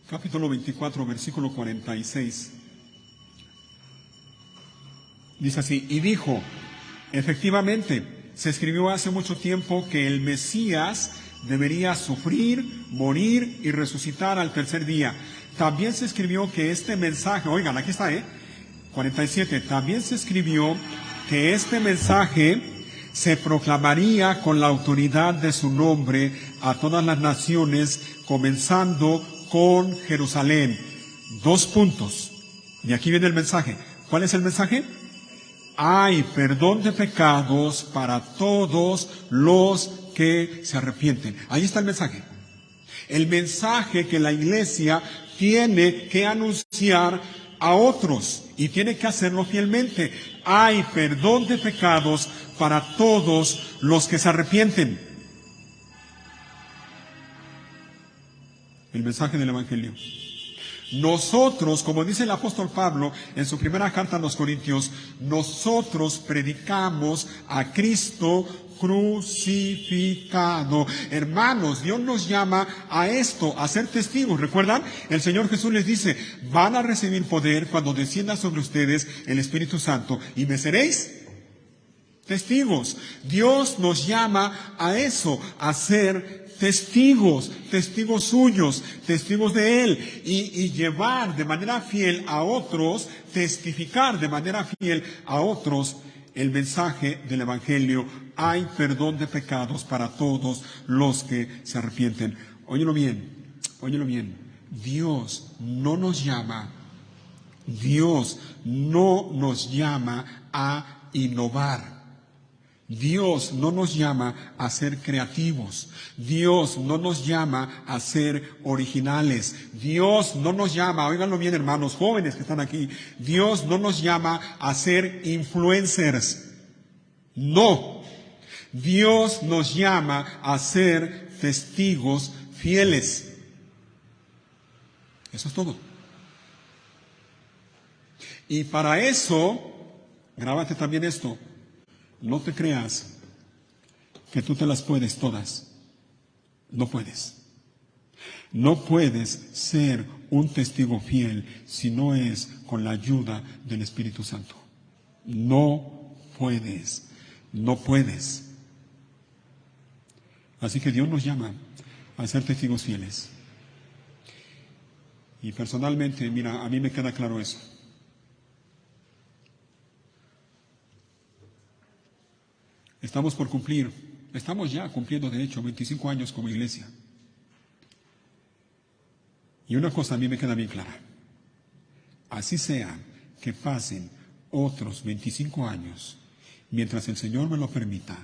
Capítulo 24, versículo 46. Dice así, y dijo, efectivamente, se escribió hace mucho tiempo que el Mesías debería sufrir, morir y resucitar al tercer día. También se escribió que este mensaje, oigan, aquí está, 47, también se escribió que este mensaje se proclamaría con la autoridad de su nombre a todas las naciones, comenzando con Jerusalén. 2 puntos. Y aquí viene el mensaje. ¿Cuál es el mensaje? Hay perdón de pecados para todos los que se arrepienten. Ahí está el mensaje. El mensaje que la iglesia tiene que anunciar a otros y tiene que hacerlo fielmente. Hay perdón de pecados para todos los que se arrepienten. El mensaje del Evangelio. Nosotros, como dice el apóstol Pablo en su primera carta a los Corintios, nosotros predicamos a Cristo crucificado. Hermanos, Dios nos llama a esto, a ser testigos. ¿Recuerdan? El Señor Jesús les dice, van a recibir poder cuando descienda sobre ustedes el Espíritu Santo y me seréis testigos. Dios nos llama a eso, a ser testigos, testigos suyos, testigos de Él, y llevar de manera fiel a otros, testificar de manera fiel a otros el mensaje del Evangelio. Hay perdón de pecados para todos los que se arrepienten. Óyelo bien, óyelo bien. Dios no nos llama a innovar. Dios no nos llama a ser creativos. Dios no nos llama a ser originales. Dios no nos llama, óiganlo bien hermanos jóvenes que están aquí, Dios no nos llama a ser influencers. No. Dios nos llama a ser testigos fieles. Eso es todo. Y para eso, grábate también esto. No te creas que tú te las puedes todas. No puedes. No puedes ser un testigo fiel si no es con la ayuda del Espíritu Santo. No puedes. No puedes. Así que Dios nos llama a ser testigos fieles. Y personalmente, mira, a mí me queda claro eso. Estamos ya cumpliendo de hecho 25 años como iglesia. Y una cosa a mí me queda bien clara. Así sea que pasen otros 25 años, mientras el Señor me lo permita,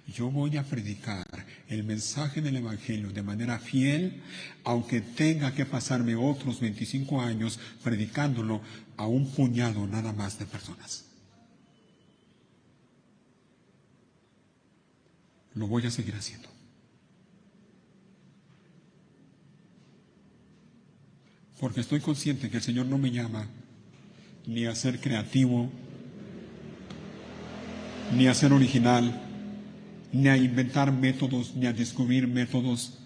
yo voy a predicar el mensaje del Evangelio de manera fiel, aunque tenga que pasarme otros 25 años predicándolo a un puñado nada más de personas. Lo voy a seguir haciendo. Porque estoy consciente que el Señor no me llama ni a ser creativo, ni a ser original, ni a inventar métodos, ni a descubrir métodos,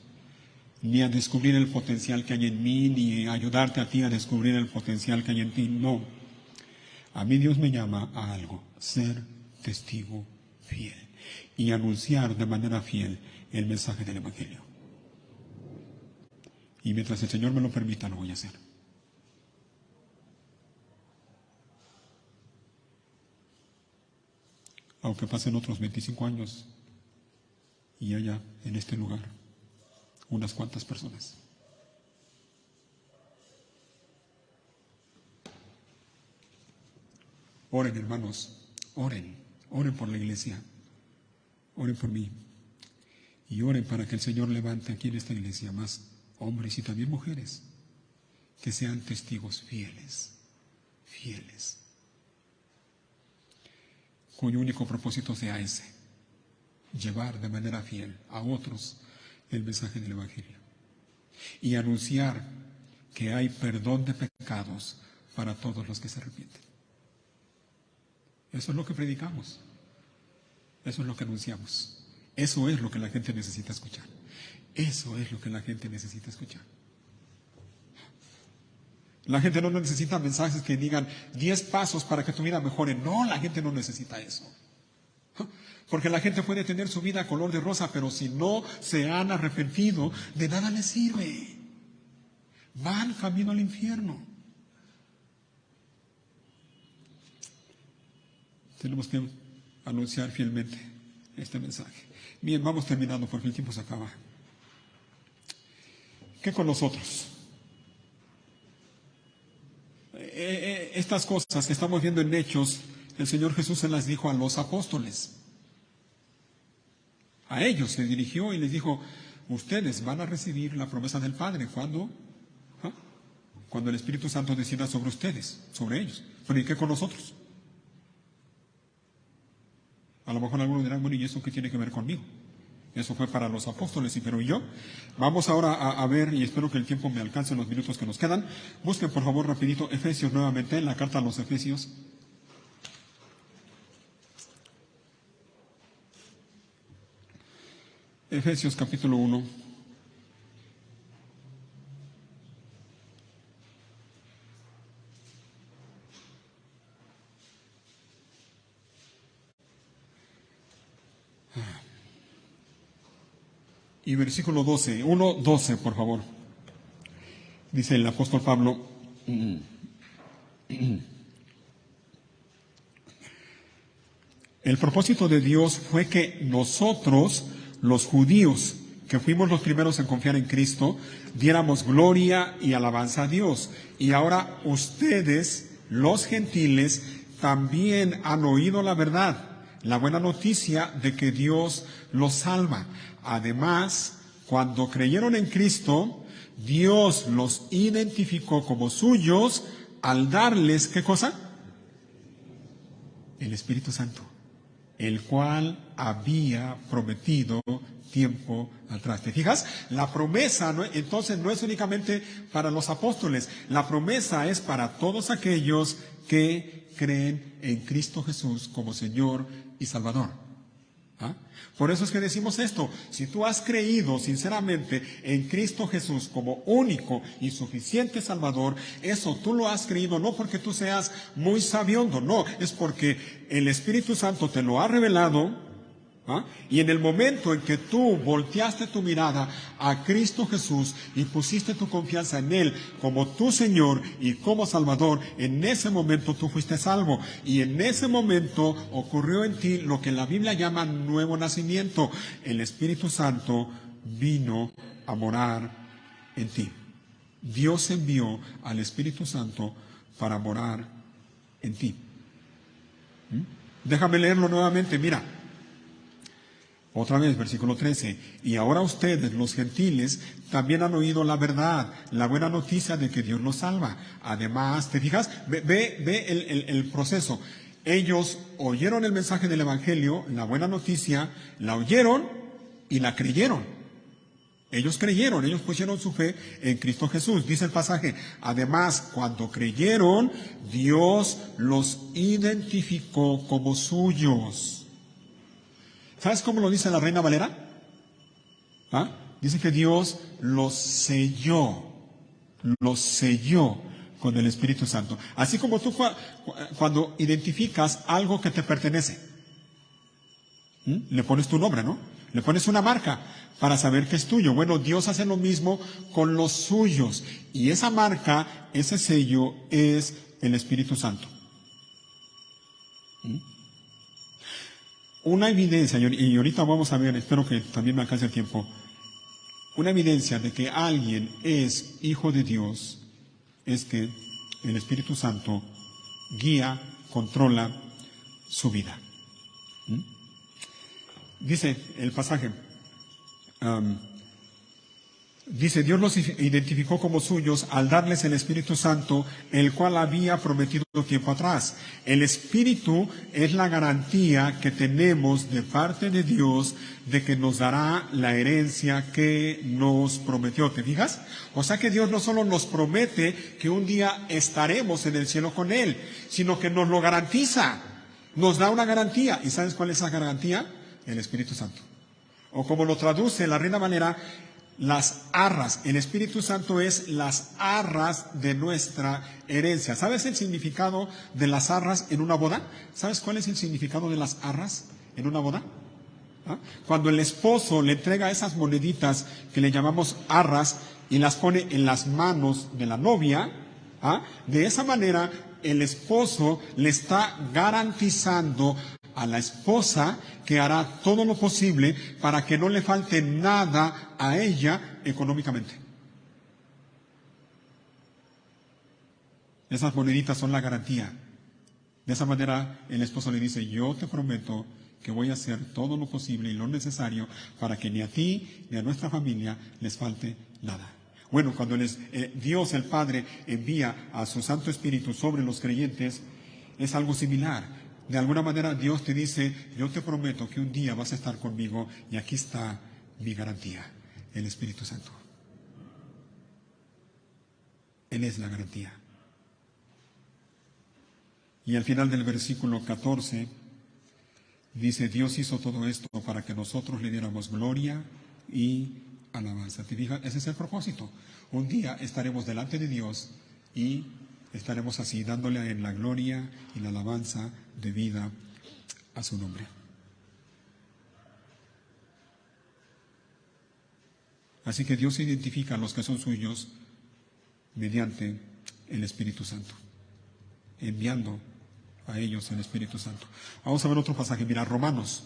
ni a descubrir el potencial que hay en mí, ni a ayudarte a ti a descubrir el potencial que hay en ti. No. A mí Dios me llama a algo, ser testigo fiel y anunciar de manera fiel el mensaje del Evangelio. Y mientras el Señor me lo permita, lo voy a hacer. Aunque pasen otros 25 años y haya en este lugar unas cuantas personas. Oren, hermanos, oren por la iglesia, oren por mí y oren para que el Señor levante aquí en esta iglesia más hombres y también mujeres que sean testigos fieles, cuyo único propósito sea ese, llevar de manera fiel a otros el mensaje del Evangelio y anunciar que hay perdón de pecados para todos los que se arrepienten. Eso es lo que predicamos, eso es lo que anunciamos, eso es lo que la gente necesita escuchar. Eso es lo que la gente necesita escuchar. La gente no necesita mensajes que digan 10 pasos para que tu vida mejore. No, la gente no necesita eso. Porque la gente puede tener su vida color de rosa, pero si no se han arrepentido, de nada les sirve. Van camino al infierno. Tenemos que anunciar fielmente este mensaje. Bien, vamos terminando porque el tiempo se acaba. ¿Qué con nosotros? Estas cosas que estamos viendo en Hechos, el Señor Jesús se las dijo a los apóstoles. A ellos se dirigió y les dijo, ustedes van a recibir la promesa del Padre. ¿Cuándo? Cuando el Espíritu Santo decida sobre ustedes, sobre ellos. Pero ¿y qué con nosotros? A lo mejor algunos dirán, bueno, ¿y eso qué tiene que ver conmigo? Eso fue para los apóstoles, pero ¿y yo? Vamos ahora a ver, y espero que el tiempo me alcance en los minutos que nos quedan. Busquen por favor rapidito Efesios nuevamente, la carta a los Efesios. Efesios capítulo 1. Y versículo 12, 1:12, por favor. Dice el apóstol Pablo, el propósito de Dios fue que nosotros, los judíos, que fuimos los primeros en confiar en Cristo, diéramos gloria y alabanza a Dios. Y ahora ustedes, los gentiles, también han oído la verdad, la buena noticia de que Dios los salva. Además, cuando creyeron en Cristo, Dios los identificó como suyos al darles, ¿qué cosa? El Espíritu Santo, el cual había prometido tiempo atrás. ¿Te fijas? La promesa, entonces, no es únicamente para los apóstoles. La promesa es para todos aquellos que creen en Cristo Jesús como Señor y Salvador. Por eso es que decimos esto. Si tú has creído sinceramente en Cristo Jesús como único y suficiente Salvador, eso tú lo has creído no porque tú seas muy sabiondo, no, es porque el Espíritu Santo te lo ha revelado. Y en el momento en que tú volteaste tu mirada a Cristo Jesús y pusiste tu confianza en Él como tu Señor y como Salvador, en ese momento tú fuiste salvo. Y en ese momento ocurrió en ti lo que la Biblia llama nuevo nacimiento. El Espíritu Santo vino a morar en ti. Dios envió al Espíritu Santo para morar en ti. Déjame leerlo nuevamente, mira. Otra vez, versículo 13. Y ahora ustedes, los gentiles, también han oído la verdad, la buena noticia de que Dios los salva. Además, ¿te fijas? Ve el proceso. Ellos oyeron el mensaje del Evangelio, la buena noticia, la oyeron y la creyeron. Ellos creyeron, ellos pusieron su fe en Cristo Jesús. Dice el pasaje, además, cuando creyeron, Dios los identificó como suyos. ¿Sabes cómo lo dice la Reina Valera? Dice que Dios los selló con el Espíritu Santo. Así como tú cuando identificas algo que te pertenece, le pones tu nombre, ¿no? Le pones una marca para saber que es tuyo. Bueno, Dios hace lo mismo con los suyos. Y esa marca, ese sello es el Espíritu Santo. Una evidencia, y ahorita vamos a ver, espero que también me alcance el tiempo, una evidencia de que alguien es hijo de Dios es que el Espíritu Santo guía, controla su vida. Dice el pasaje, dice, Dios los identificó como suyos al darles el Espíritu Santo, el cual había prometido tiempo atrás. El Espíritu es la garantía que tenemos de parte de Dios de que nos dará la herencia que nos prometió. ¿Te fijas? O sea que Dios no solo nos promete que un día estaremos en el cielo con Él, sino que nos lo garantiza. Nos da una garantía. ¿Y sabes cuál es esa garantía? El Espíritu Santo. O como lo traduce la Reina Valera, las arras. El Espíritu Santo es las arras de nuestra herencia. ¿Sabes el significado de las arras en una boda? ¿Sabes cuál es el significado de las arras en una boda? ¿Ah? Cuando el esposo le entrega esas moneditas que le llamamos arras y las pone en las manos de la novia, ¿ah? De esa manera el esposo le está garantizando a la esposa que hará todo lo posible para que no le falte nada a ella económicamente. Esas moneditas son la garantía. De esa manera el esposo le dice, yo te prometo que voy a hacer todo lo posible y lo necesario para que ni a ti ni a nuestra familia les falte nada. Bueno, cuando Dios el Padre envía a su Santo Espíritu sobre los creyentes, es algo similar. De alguna manera Dios te dice, yo te prometo que un día vas a estar conmigo y aquí está mi garantía, el Espíritu Santo. Él es la garantía. Y al final del versículo 14 dice, Dios hizo todo esto para que nosotros le diéramos gloria y alabanza. ¿Te fijas? Ese es el propósito. Un día estaremos delante de Dios y estaremos así dándole a Él la gloria y la alabanza debida a su nombre. Así que Dios identifica a los que son suyos mediante el Espíritu Santo, enviando a ellos el Espíritu Santo. Vamos a ver otro pasaje. Mira, Romanos,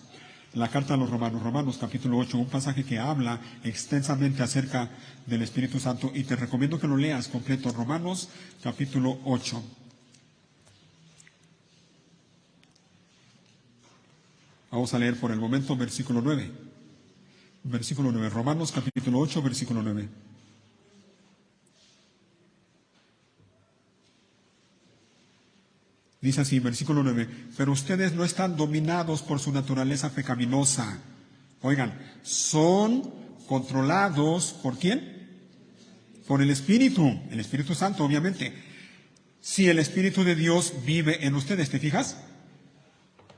la carta a los Romanos, Romanos capítulo 8, un pasaje que habla extensamente acerca del Espíritu Santo y te recomiendo que lo leas completo. Romanos capítulo 8. Vamos a leer por el momento versículo 9. Versículo 9, Romanos capítulo 8, versículo 9. Dice así, versículo 9, pero ustedes no están dominados por su naturaleza pecaminosa. Oigan, son controlados ¿por quién? Por el Espíritu Santo, obviamente. Si el Espíritu de Dios vive en ustedes, ¿te fijas?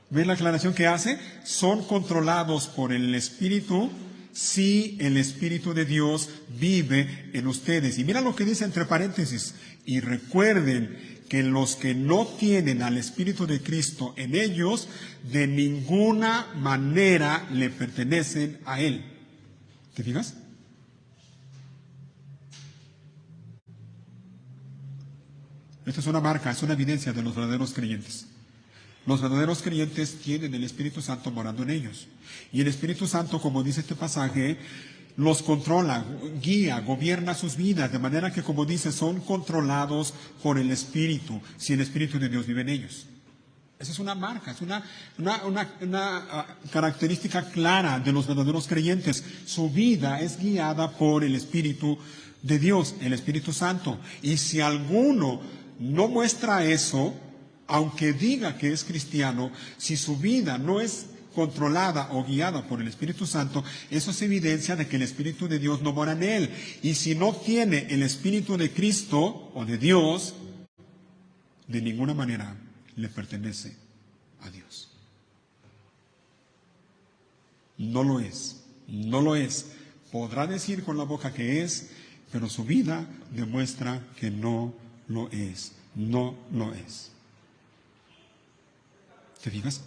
¿Ves la aclaración que hace? Son controlados por el Espíritu si el Espíritu de Dios vive en ustedes. Y mira lo que dice entre paréntesis. Y recuerden que los que no tienen al Espíritu de Cristo en ellos, de ninguna manera le pertenecen a Él. ¿Te fijas? Esta es una marca, es una evidencia de los verdaderos creyentes. Los verdaderos creyentes tienen el Espíritu Santo morando en ellos. Y el Espíritu Santo, como dice este pasaje, los controla, guía, gobierna sus vidas, de manera que, como dice, son controlados por el Espíritu, si el Espíritu de Dios vive en ellos. Esa es una marca, es una característica clara de los verdaderos creyentes. Su vida es guiada por el Espíritu de Dios, el Espíritu Santo. Y si alguno no muestra eso, aunque diga que es cristiano, si su vida no es controlada o guiada por el Espíritu Santo, eso es evidencia de que el Espíritu de Dios no mora en él. Y si no tiene el Espíritu de Cristo o de Dios, de ninguna manera le pertenece a Dios. No lo es, no lo es. Podrá decir con la boca que es, pero su vida demuestra que no lo es, no lo es. ¿Te fijas?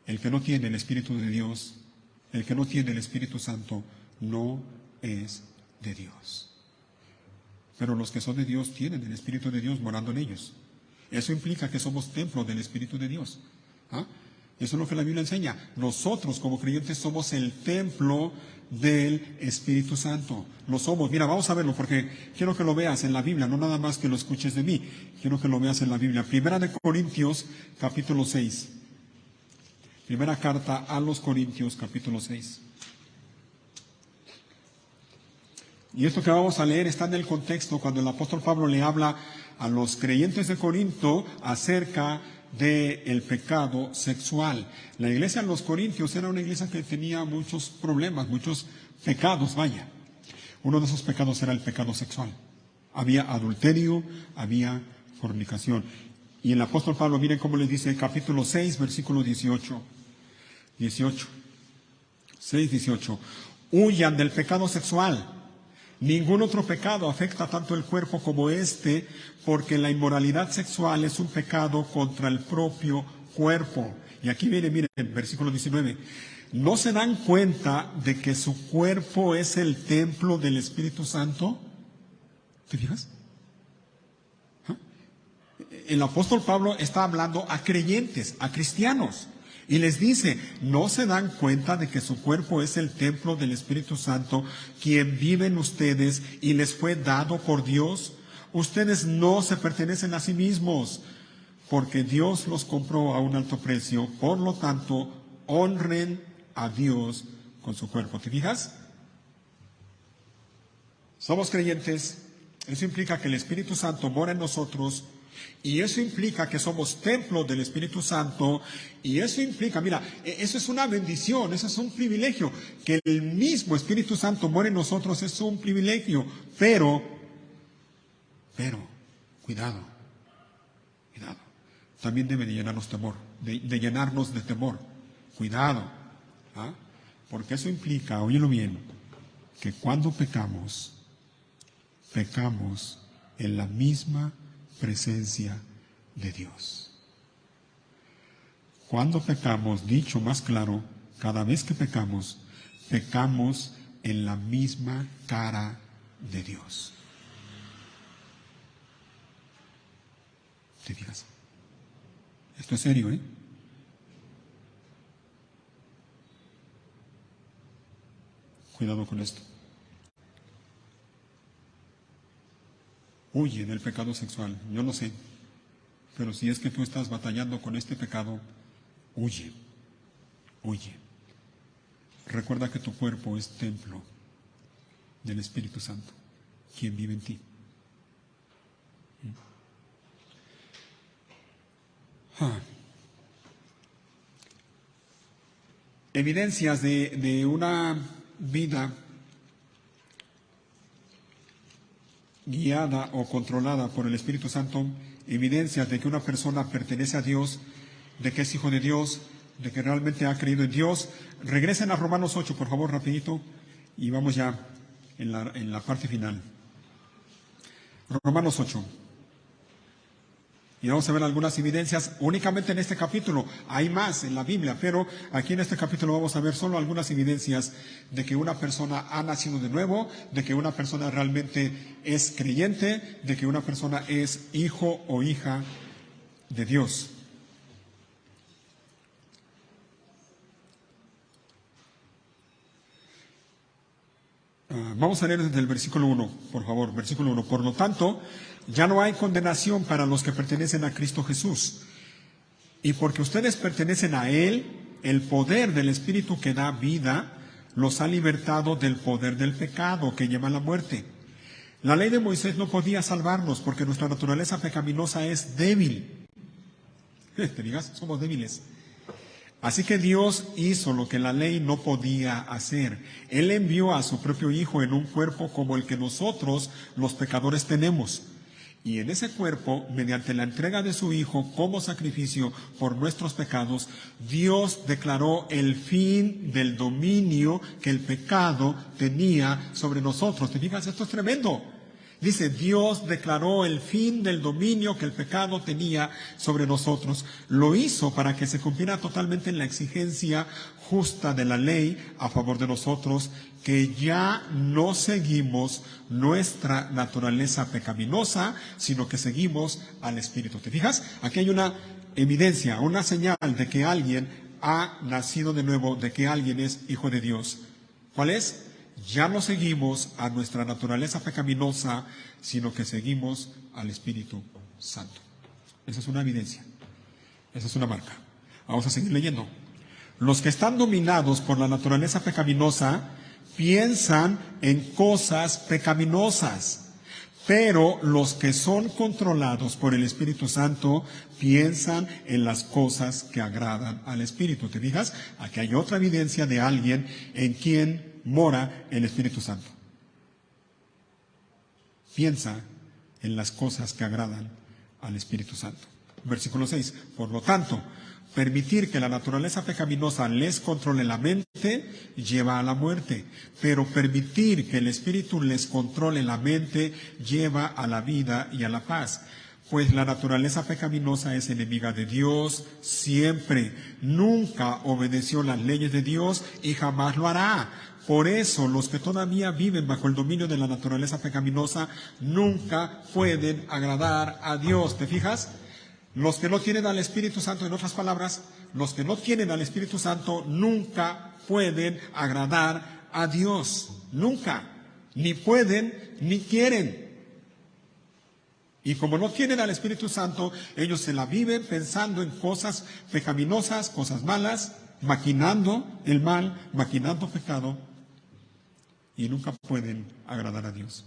El que no tiene el Espíritu de Dios, el que no tiene el Espíritu Santo, no es de Dios. Pero los que son de Dios tienen el Espíritu de Dios morando en ellos. Eso implica que somos templo del Espíritu de Dios. ¿Ah? Eso es lo que la Biblia enseña. Nosotros como creyentes somos el templo del Espíritu Santo. Lo somos. Mira, vamos a verlo porque quiero que lo veas en la Biblia, no nada más que lo escuches de mí. Quiero que lo veas en la Biblia. Primera de Corintios, capítulo 6. Primera carta a los Corintios, capítulo 6. Y esto que vamos a leer está en el contexto cuando el apóstol Pablo le habla a los creyentes de Corinto acerca del pecado sexual. La iglesia de los Corintios era una iglesia que tenía muchos problemas, muchos pecados, vaya. Uno de esos pecados era el pecado sexual. Había adulterio, había fornicación. Y el apóstol Pablo, miren cómo les dice, capítulo 6, versículo 18. 6, 18. Huyan del pecado sexual. Ningún otro pecado afecta tanto el cuerpo como este, porque la inmoralidad sexual es un pecado contra el propio cuerpo. Y aquí viene, miren, versículo 19. ¿No se dan cuenta de que su cuerpo es el templo del Espíritu Santo? ¿Te fijas? El apóstol Pablo está hablando a creyentes, a cristianos, y les dice, ¿no se dan cuenta de que su cuerpo es el templo del Espíritu Santo, quien vive en ustedes y les fue dado por Dios? Ustedes no se pertenecen a sí mismos, porque Dios los compró a un alto precio. Por lo tanto, honren a Dios con su cuerpo. ¿Te fijas? Somos creyentes. Eso implica que el Espíritu Santo mora en nosotros. Y eso implica que somos templo del Espíritu Santo. Y eso implica, mira, eso es una bendición, eso es un privilegio. Que el mismo Espíritu Santo more en nosotros es un privilegio. Pero, cuidado, cuidado. También debe de llenarnos temor, de llenarnos de temor. Cuidado. ¿Ah? Porque eso implica, óyelo bien, que cuando pecamos en la misma presencia de Dios. Cuando pecamos, dicho más claro, cada vez que pecamos en la misma cara de Dios. ¿Te fijas? Esto es serio, ¿eh? Cuidado con esto. Huye del pecado sexual. Yo no sé, pero si es que tú estás batallando con este pecado, huye, huye. Recuerda que tu cuerpo es templo del Espíritu Santo, quien vive en ti. Evidencias de una vida guiada o controlada por el Espíritu Santo, evidencias de que una persona pertenece a Dios, de que es hijo de Dios, de que realmente ha creído en Dios. Regresen a Romanos 8, por favor, rapidito, y vamos ya en la parte final. Romanos 8. Y vamos a ver algunas evidencias únicamente en este capítulo. Hay más en la Biblia, pero aquí en este capítulo vamos a ver solo algunas evidencias de que una persona ha nacido de nuevo, de que una persona realmente es creyente, de que una persona es hijo o hija de Dios. Vamos a leer desde el versículo 1, por favor, versículo 1. Por lo tanto, ya no hay condenación para los que pertenecen a Cristo Jesús. Y porque ustedes pertenecen a Él, el poder del Espíritu que da vida los ha libertado del poder del pecado que lleva a la muerte. La ley de Moisés no podía salvarnos porque nuestra naturaleza pecaminosa es débil. ¿Te digas? Somos débiles. Así que Dios hizo lo que la ley no podía hacer. Él envió a su propio Hijo en un cuerpo como el que nosotros, los pecadores, tenemos. Y en ese cuerpo, mediante la entrega de su Hijo como sacrificio por nuestros pecados, Dios declaró el fin del dominio que el pecado tenía sobre nosotros. ¿Te fijas? Esto es tremendo. Dice, Dios declaró el fin del dominio que el pecado tenía sobre nosotros. Lo hizo para que se cumpliera totalmente en la exigencia justa de la ley a favor de nosotros, que ya no seguimos nuestra naturaleza pecaminosa, sino que seguimos al Espíritu. ¿Te fijas? Aquí hay una evidencia, una señal de que alguien ha nacido de nuevo, de que alguien es hijo de Dios. ¿Cuál es? Ya no seguimos a nuestra naturaleza pecaminosa, sino que seguimos al Espíritu Santo. Esa es una evidencia. Esa es una marca. Vamos a seguir leyendo. Los que están dominados por la naturaleza pecaminosa piensan en cosas pecaminosas, pero los que son controlados por el Espíritu Santo piensan en las cosas que agradan al Espíritu. ¿Te fijas? Aquí hay otra evidencia de alguien en quien mora el Espíritu Santo. Piensa en las cosas que agradan al Espíritu Santo. Versículo 6. Por lo tanto, Permitir que la naturaleza pecaminosa les controle la mente lleva a la muerte, pero permitir que el espíritu les controle la mente lleva a la vida y a la paz. Pues la naturaleza pecaminosa es enemiga de Dios siempre, nunca obedeció las leyes de Dios y jamás lo hará. Por eso los que todavía viven bajo el dominio de la naturaleza pecaminosa nunca pueden agradar a Dios. ¿Te fijas? Los que no tienen al Espíritu Santo, en otras palabras, los que no tienen al Espíritu Santo nunca pueden agradar a Dios. Nunca. Ni pueden ni quieren. Y como no tienen al Espíritu Santo, ellos se la viven pensando en cosas pecaminosas, cosas malas, maquinando el mal, maquinando pecado, y nunca pueden agradar a Dios.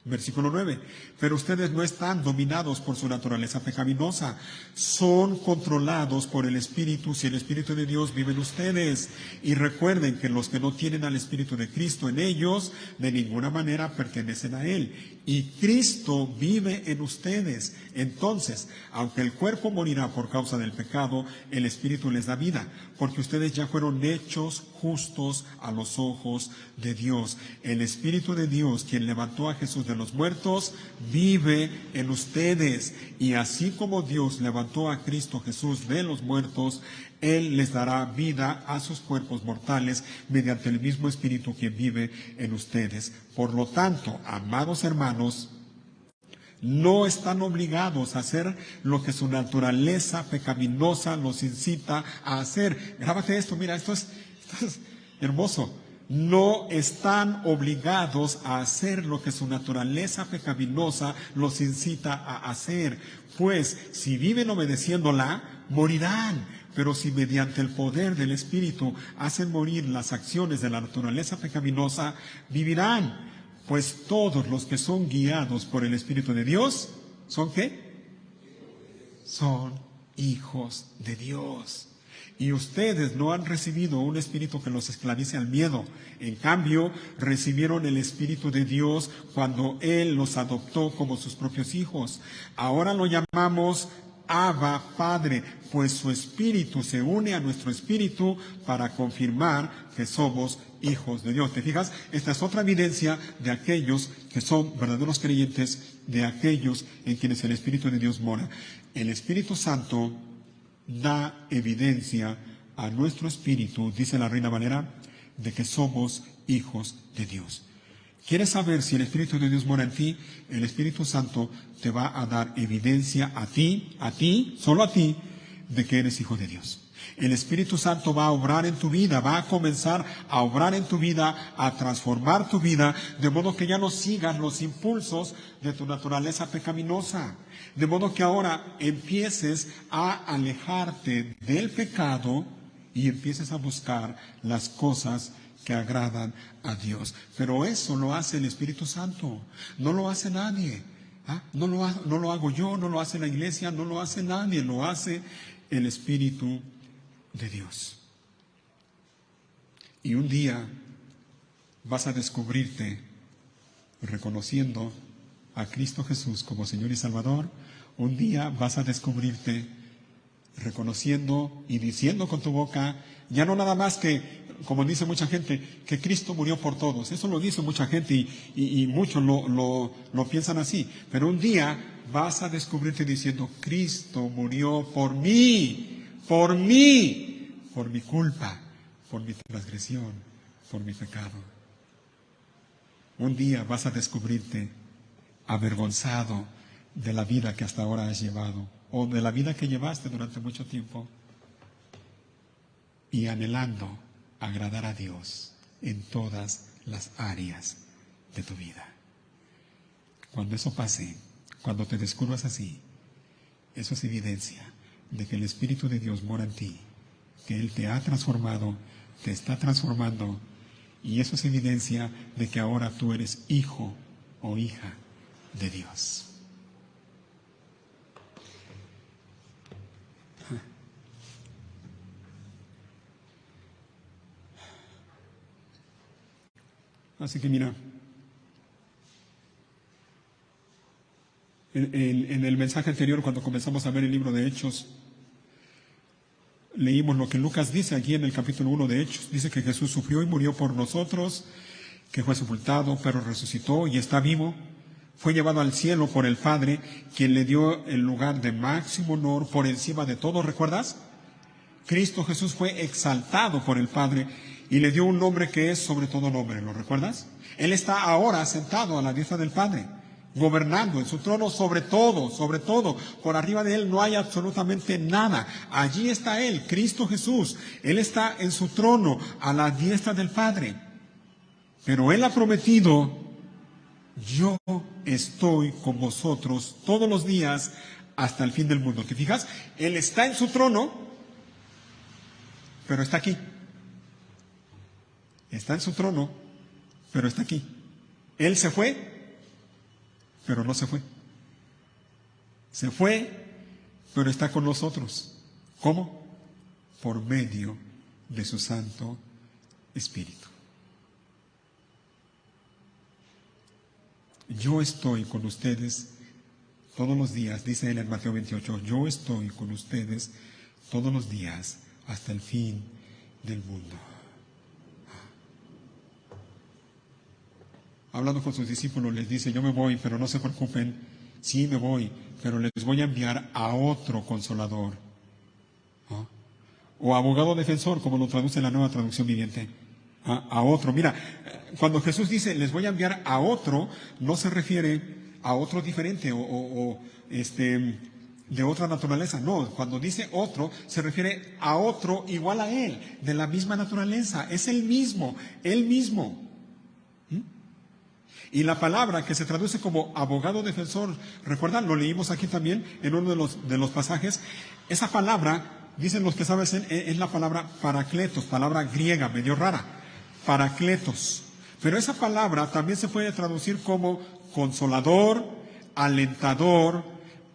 Versículo 9. Pero ustedes no están dominados por su naturaleza pecaminosa, son controlados por el Espíritu si el Espíritu de Dios vive en ustedes. Y recuerden que los que no tienen al Espíritu de Cristo en ellos, de ninguna manera pertenecen a Él. Y Cristo vive en ustedes. Entonces, aunque el cuerpo morirá por causa del pecado, el Espíritu les da vida, porque ustedes ya fueron hechos justos a los ojos de Dios. El Espíritu de Dios, quien levantó a Jesús de los muertos, vive en ustedes. Y así como Dios levantó a Cristo Jesús de los muertos, Él les dará vida a sus cuerpos mortales mediante el mismo Espíritu que vive en ustedes. Por lo tanto, amados hermanos, no están obligados a hacer lo que su naturaleza pecaminosa los incita a hacer. Grábate esto, mira, esto es hermoso. No están obligados a hacer lo que su naturaleza pecaminosa los incita a hacer, pues si viven obedeciéndola, morirán. Pero si mediante el poder del Espíritu hacen morir las acciones de la naturaleza pecaminosa, vivirán. Pues todos los que son guiados por el Espíritu de Dios, ¿son qué? Son hijos de Dios. Y ustedes no han recibido un espíritu que los esclavice al miedo. En cambio, recibieron el Espíritu de Dios cuando Él los adoptó como sus propios hijos. Ahora lo llamamos Abba, Padre, pues su Espíritu se une a nuestro Espíritu para confirmar que somos hijos de Dios. ¿Te fijas? Esta es otra evidencia de aquellos que son verdaderos creyentes, de aquellos en quienes el Espíritu de Dios mora. El Espíritu Santo da evidencia a nuestro espíritu, dice la Reina Valera, de que somos hijos de Dios. ¿Quieres saber si el Espíritu de Dios mora en ti? El Espíritu Santo te va a dar evidencia a ti, solo a ti, de que eres hijo de Dios. El Espíritu Santo va a obrar en tu vida, va a comenzar a obrar en tu vida, a transformar tu vida, de modo que ya no sigas los impulsos de tu naturaleza pecaminosa. De modo que ahora empieces a alejarte del pecado y empieces a buscar las cosas que agradan a Dios. Pero eso lo hace el Espíritu Santo, no lo hace nadie. No lo hago yo, no lo hace la iglesia, no lo hace nadie, lo hace el Espíritu de Dios. Y un día vas a descubrirte reconociendo a Cristo Jesús como Señor y Salvador. Un día vas a descubrirte reconociendo y diciendo con tu boca, ya no nada más que, como dice mucha gente, que Cristo murió por todos. Eso lo dice mucha gente y muchos lo piensan así. Pero un día vas a descubrirte diciendo, Cristo murió por mí, por mi culpa, por mi transgresión, por mi pecado. Un día vas a descubrirte avergonzado de la vida que hasta ahora has llevado, o de la vida que llevaste durante mucho tiempo, y anhelando agradar a Dios en todas las áreas de tu vida. Cuando eso pase, cuando te descubras así, eso es evidencia de que el Espíritu de Dios mora en ti, que Él te ha transformado, te está transformando, y eso es evidencia de que ahora tú eres hijo o hija de Dios. Así que mira, en el mensaje anterior, cuando comenzamos a ver el libro de Hechos, leímos lo que Lucas dice aquí en el capítulo 1 de Hechos. Dice que Jesús sufrió y murió por nosotros, que fue sepultado, pero resucitó y está vivo. Fue llevado al cielo por el Padre, quien le dio el lugar de máximo honor por encima de todo. ¿Recuerdas? Cristo Jesús fue exaltado por el Padre y le dio un nombre que es sobre todo nombre. ¿Lo recuerdas? Él está ahora sentado a la diestra del Padre, gobernando en su trono sobre todo, sobre todo. Por arriba de Él no hay absolutamente nada. Allí está Él, Cristo Jesús. Él está en su trono a la diestra del Padre. Pero Él ha prometido: yo estoy con vosotros todos los días hasta el fin del mundo. ¿Te fijas? Él está en su trono, pero está aquí. Está en su trono, pero está aquí. Él se fue, pero no se fue. Se fue, pero está con nosotros. ¿Cómo? Por medio de su Santo Espíritu. Yo estoy con ustedes todos los días, dice él en Mateo 28, yo estoy con ustedes todos los días hasta el fin del mundo. Hablando con sus discípulos les dice: yo me voy, pero no se preocupen. Sí, me voy, pero les voy a enviar a otro consolador. ¿Ah? O abogado defensor, como lo traduce la Nueva Traducción Viviente. A otro. Mira, cuando Jesús dice les voy a enviar a otro, no se refiere a otro diferente o de otra naturaleza. No, cuando dice otro, se refiere a otro igual a él, de la misma naturaleza. Es el mismo, él mismo. Y la palabra que se traduce como abogado defensor, ¿recuerdan? Lo leímos aquí también en uno de los pasajes. Esa palabra, dicen los que saben, es la palabra parakletos, palabra griega, medio rara. Parakletos. Pero esa palabra también se puede traducir como consolador, alentador,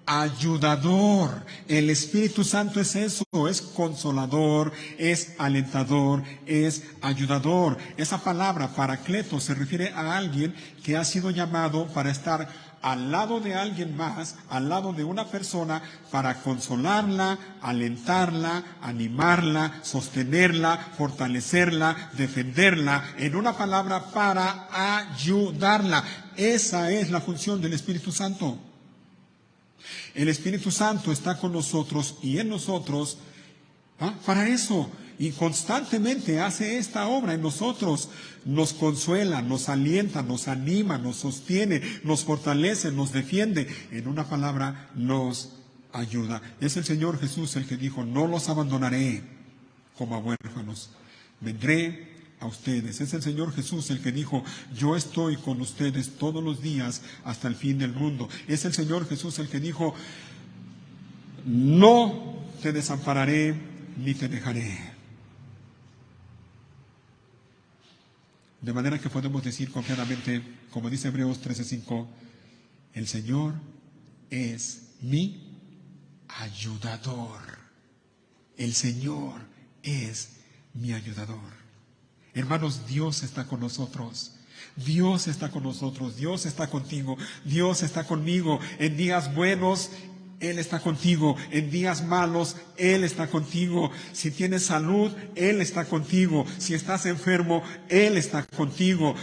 ayudador. El Espíritu Santo es eso, es consolador, es alentador, es ayudador. Esa palabra parakletos se refiere a alguien que ha sido llamado para estar al lado de alguien más, al lado de una persona, para consolarla, alentarla, animarla, sostenerla, fortalecerla, defenderla, en una palabra, para ayudarla. Esa es la función del Espíritu Santo. El Espíritu Santo está con nosotros y en nosotros para eso, y constantemente hace esta obra en nosotros. Nos consuela, nos alienta, nos anima, nos sostiene, nos fortalece, nos defiende. En una palabra, nos ayuda. Es el Señor Jesús el que dijo: no los abandonaré como a huérfanos, vendré a ustedes. Es el Señor Jesús el que dijo: yo estoy con ustedes todos los días hasta el fin del mundo. Es el Señor Jesús el que dijo: no te desampararé ni te dejaré. De manera que podemos decir confiadamente, como dice Hebreos 13:5, el Señor es mi ayudador. El Señor es mi ayudador. Hermanos, Dios está con nosotros. Dios está con nosotros. Dios está contigo. Dios está conmigo. En días buenos, Él está contigo. En días malos, Él está contigo. Si tienes salud, Él está contigo. Si estás enfermo, Él está contigo.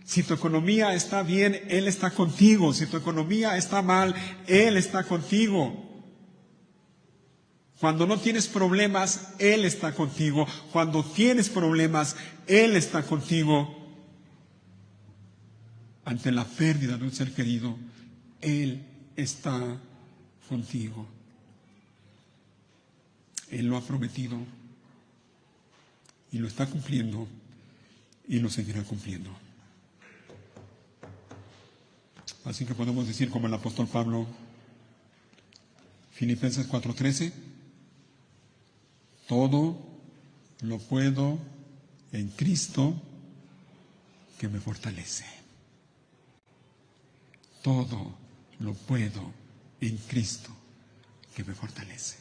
Si tu economía está bien, Él está contigo. Si tu economía está mal, Él está contigo. Cuando no tienes problemas, Él está contigo. Cuando tienes problemas, Él está contigo. Ante la pérdida de un ser querido, Él está contigo. Él lo ha prometido y lo está cumpliendo y lo seguirá cumpliendo. Así que podemos decir como el apóstol Pablo, Filipenses 4:13, todo lo puedo en Cristo que me fortalece. Todo lo puedo en Cristo que me fortalece.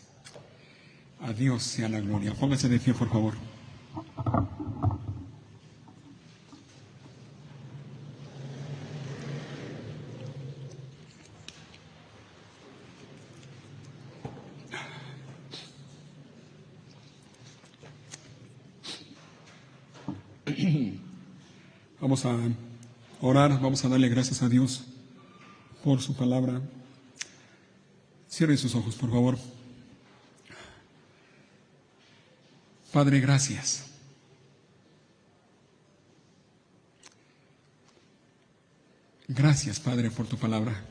A Dios sea la gloria. Póngase de pie, por favor. Vamos a orar, vamos a darle gracias a Dios por su palabra. Cierren sus ojos, por favor. Padre, gracias. Gracias, Padre, por tu palabra.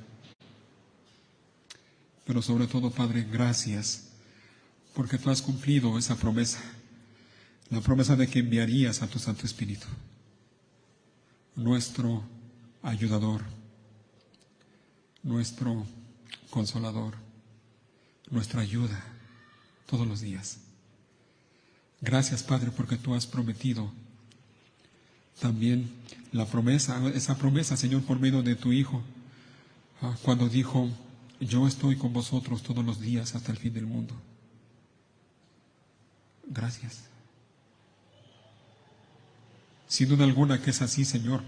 Pero sobre todo, Padre, gracias porque tú has cumplido esa promesa, la promesa de que enviarías a tu Santo Espíritu, nuestro ayudador, nuestro consolador, nuestra ayuda todos los días. Gracias, Padre, porque tú has prometido también esa promesa, Señor, por medio de tu Hijo, cuando dijo: yo estoy con vosotros todos los días hasta el fin del mundo. Gracias. Sin duda alguna que es así, Señor.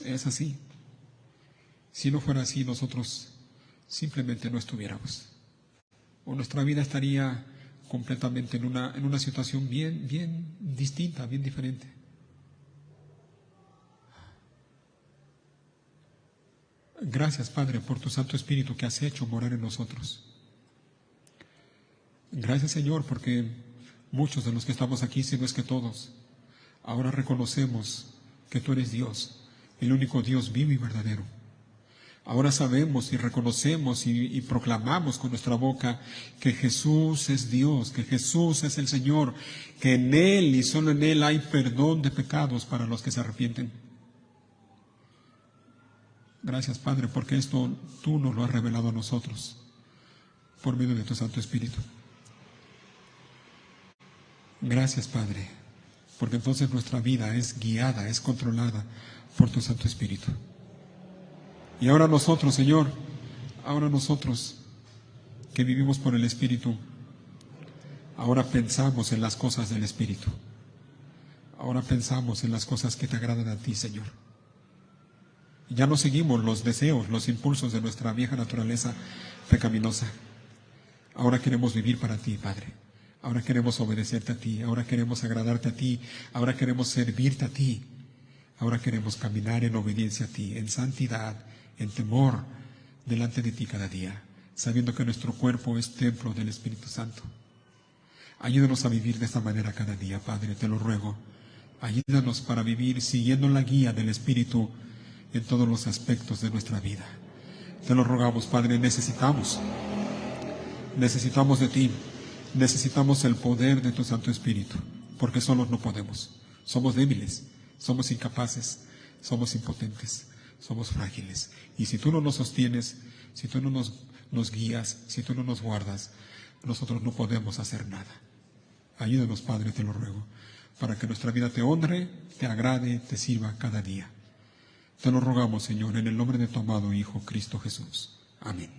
Es así. Si no fuera así, nosotros simplemente no estuviéramos. O nuestra vida estaría completamente en una situación bien distinta, bien diferente. Gracias, Padre, por tu Santo Espíritu que has hecho morar en nosotros. Gracias, Señor, porque muchos de los que estamos aquí, si no es que todos, ahora reconocemos que tú eres Dios, el único Dios vivo y verdadero. Ahora sabemos y reconocemos y proclamamos con nuestra boca que Jesús es Dios, que Jesús es el Señor, que en Él y solo en Él hay perdón de pecados para los que se arrepienten. Gracias, Padre, porque esto tú nos lo has revelado a nosotros por medio de tu Santo Espíritu. Gracias, Padre, porque entonces nuestra vida es guiada, es controlada por tu Santo Espíritu. Y ahora nosotros, Señor, ahora nosotros que vivimos por el Espíritu, ahora pensamos en las cosas del Espíritu. Ahora pensamos en las cosas que te agradan a ti, Señor. Ya no seguimos los deseos, los impulsos de nuestra vieja naturaleza pecaminosa. Ahora queremos vivir para ti, Padre. Ahora queremos obedecerte a ti. Ahora queremos agradarte a ti. Ahora queremos servirte a ti. Ahora queremos caminar en obediencia a ti, en santidad, en temor, delante de ti cada día, sabiendo que nuestro cuerpo es templo del Espíritu Santo. Ayúdanos a vivir de esta manera cada día, Padre, te lo ruego. Ayúdanos para vivir siguiendo la guía del Espíritu en todos los aspectos de nuestra vida. Te lo rogamos, Padre, necesitamos de ti, necesitamos el poder de tu Santo Espíritu, porque solos no podemos. Somos débiles, somos incapaces, somos impotentes, somos frágiles. Y si tú no nos sostienes, si tú no nos guías, si tú no nos guardas, nosotros no podemos hacer nada. Ayúdanos, Padre, te lo ruego, para que nuestra vida te honre, te agrade, te sirva cada día. Te lo rogamos, Señor, en el nombre de tu amado Hijo, Cristo Jesús. Amén.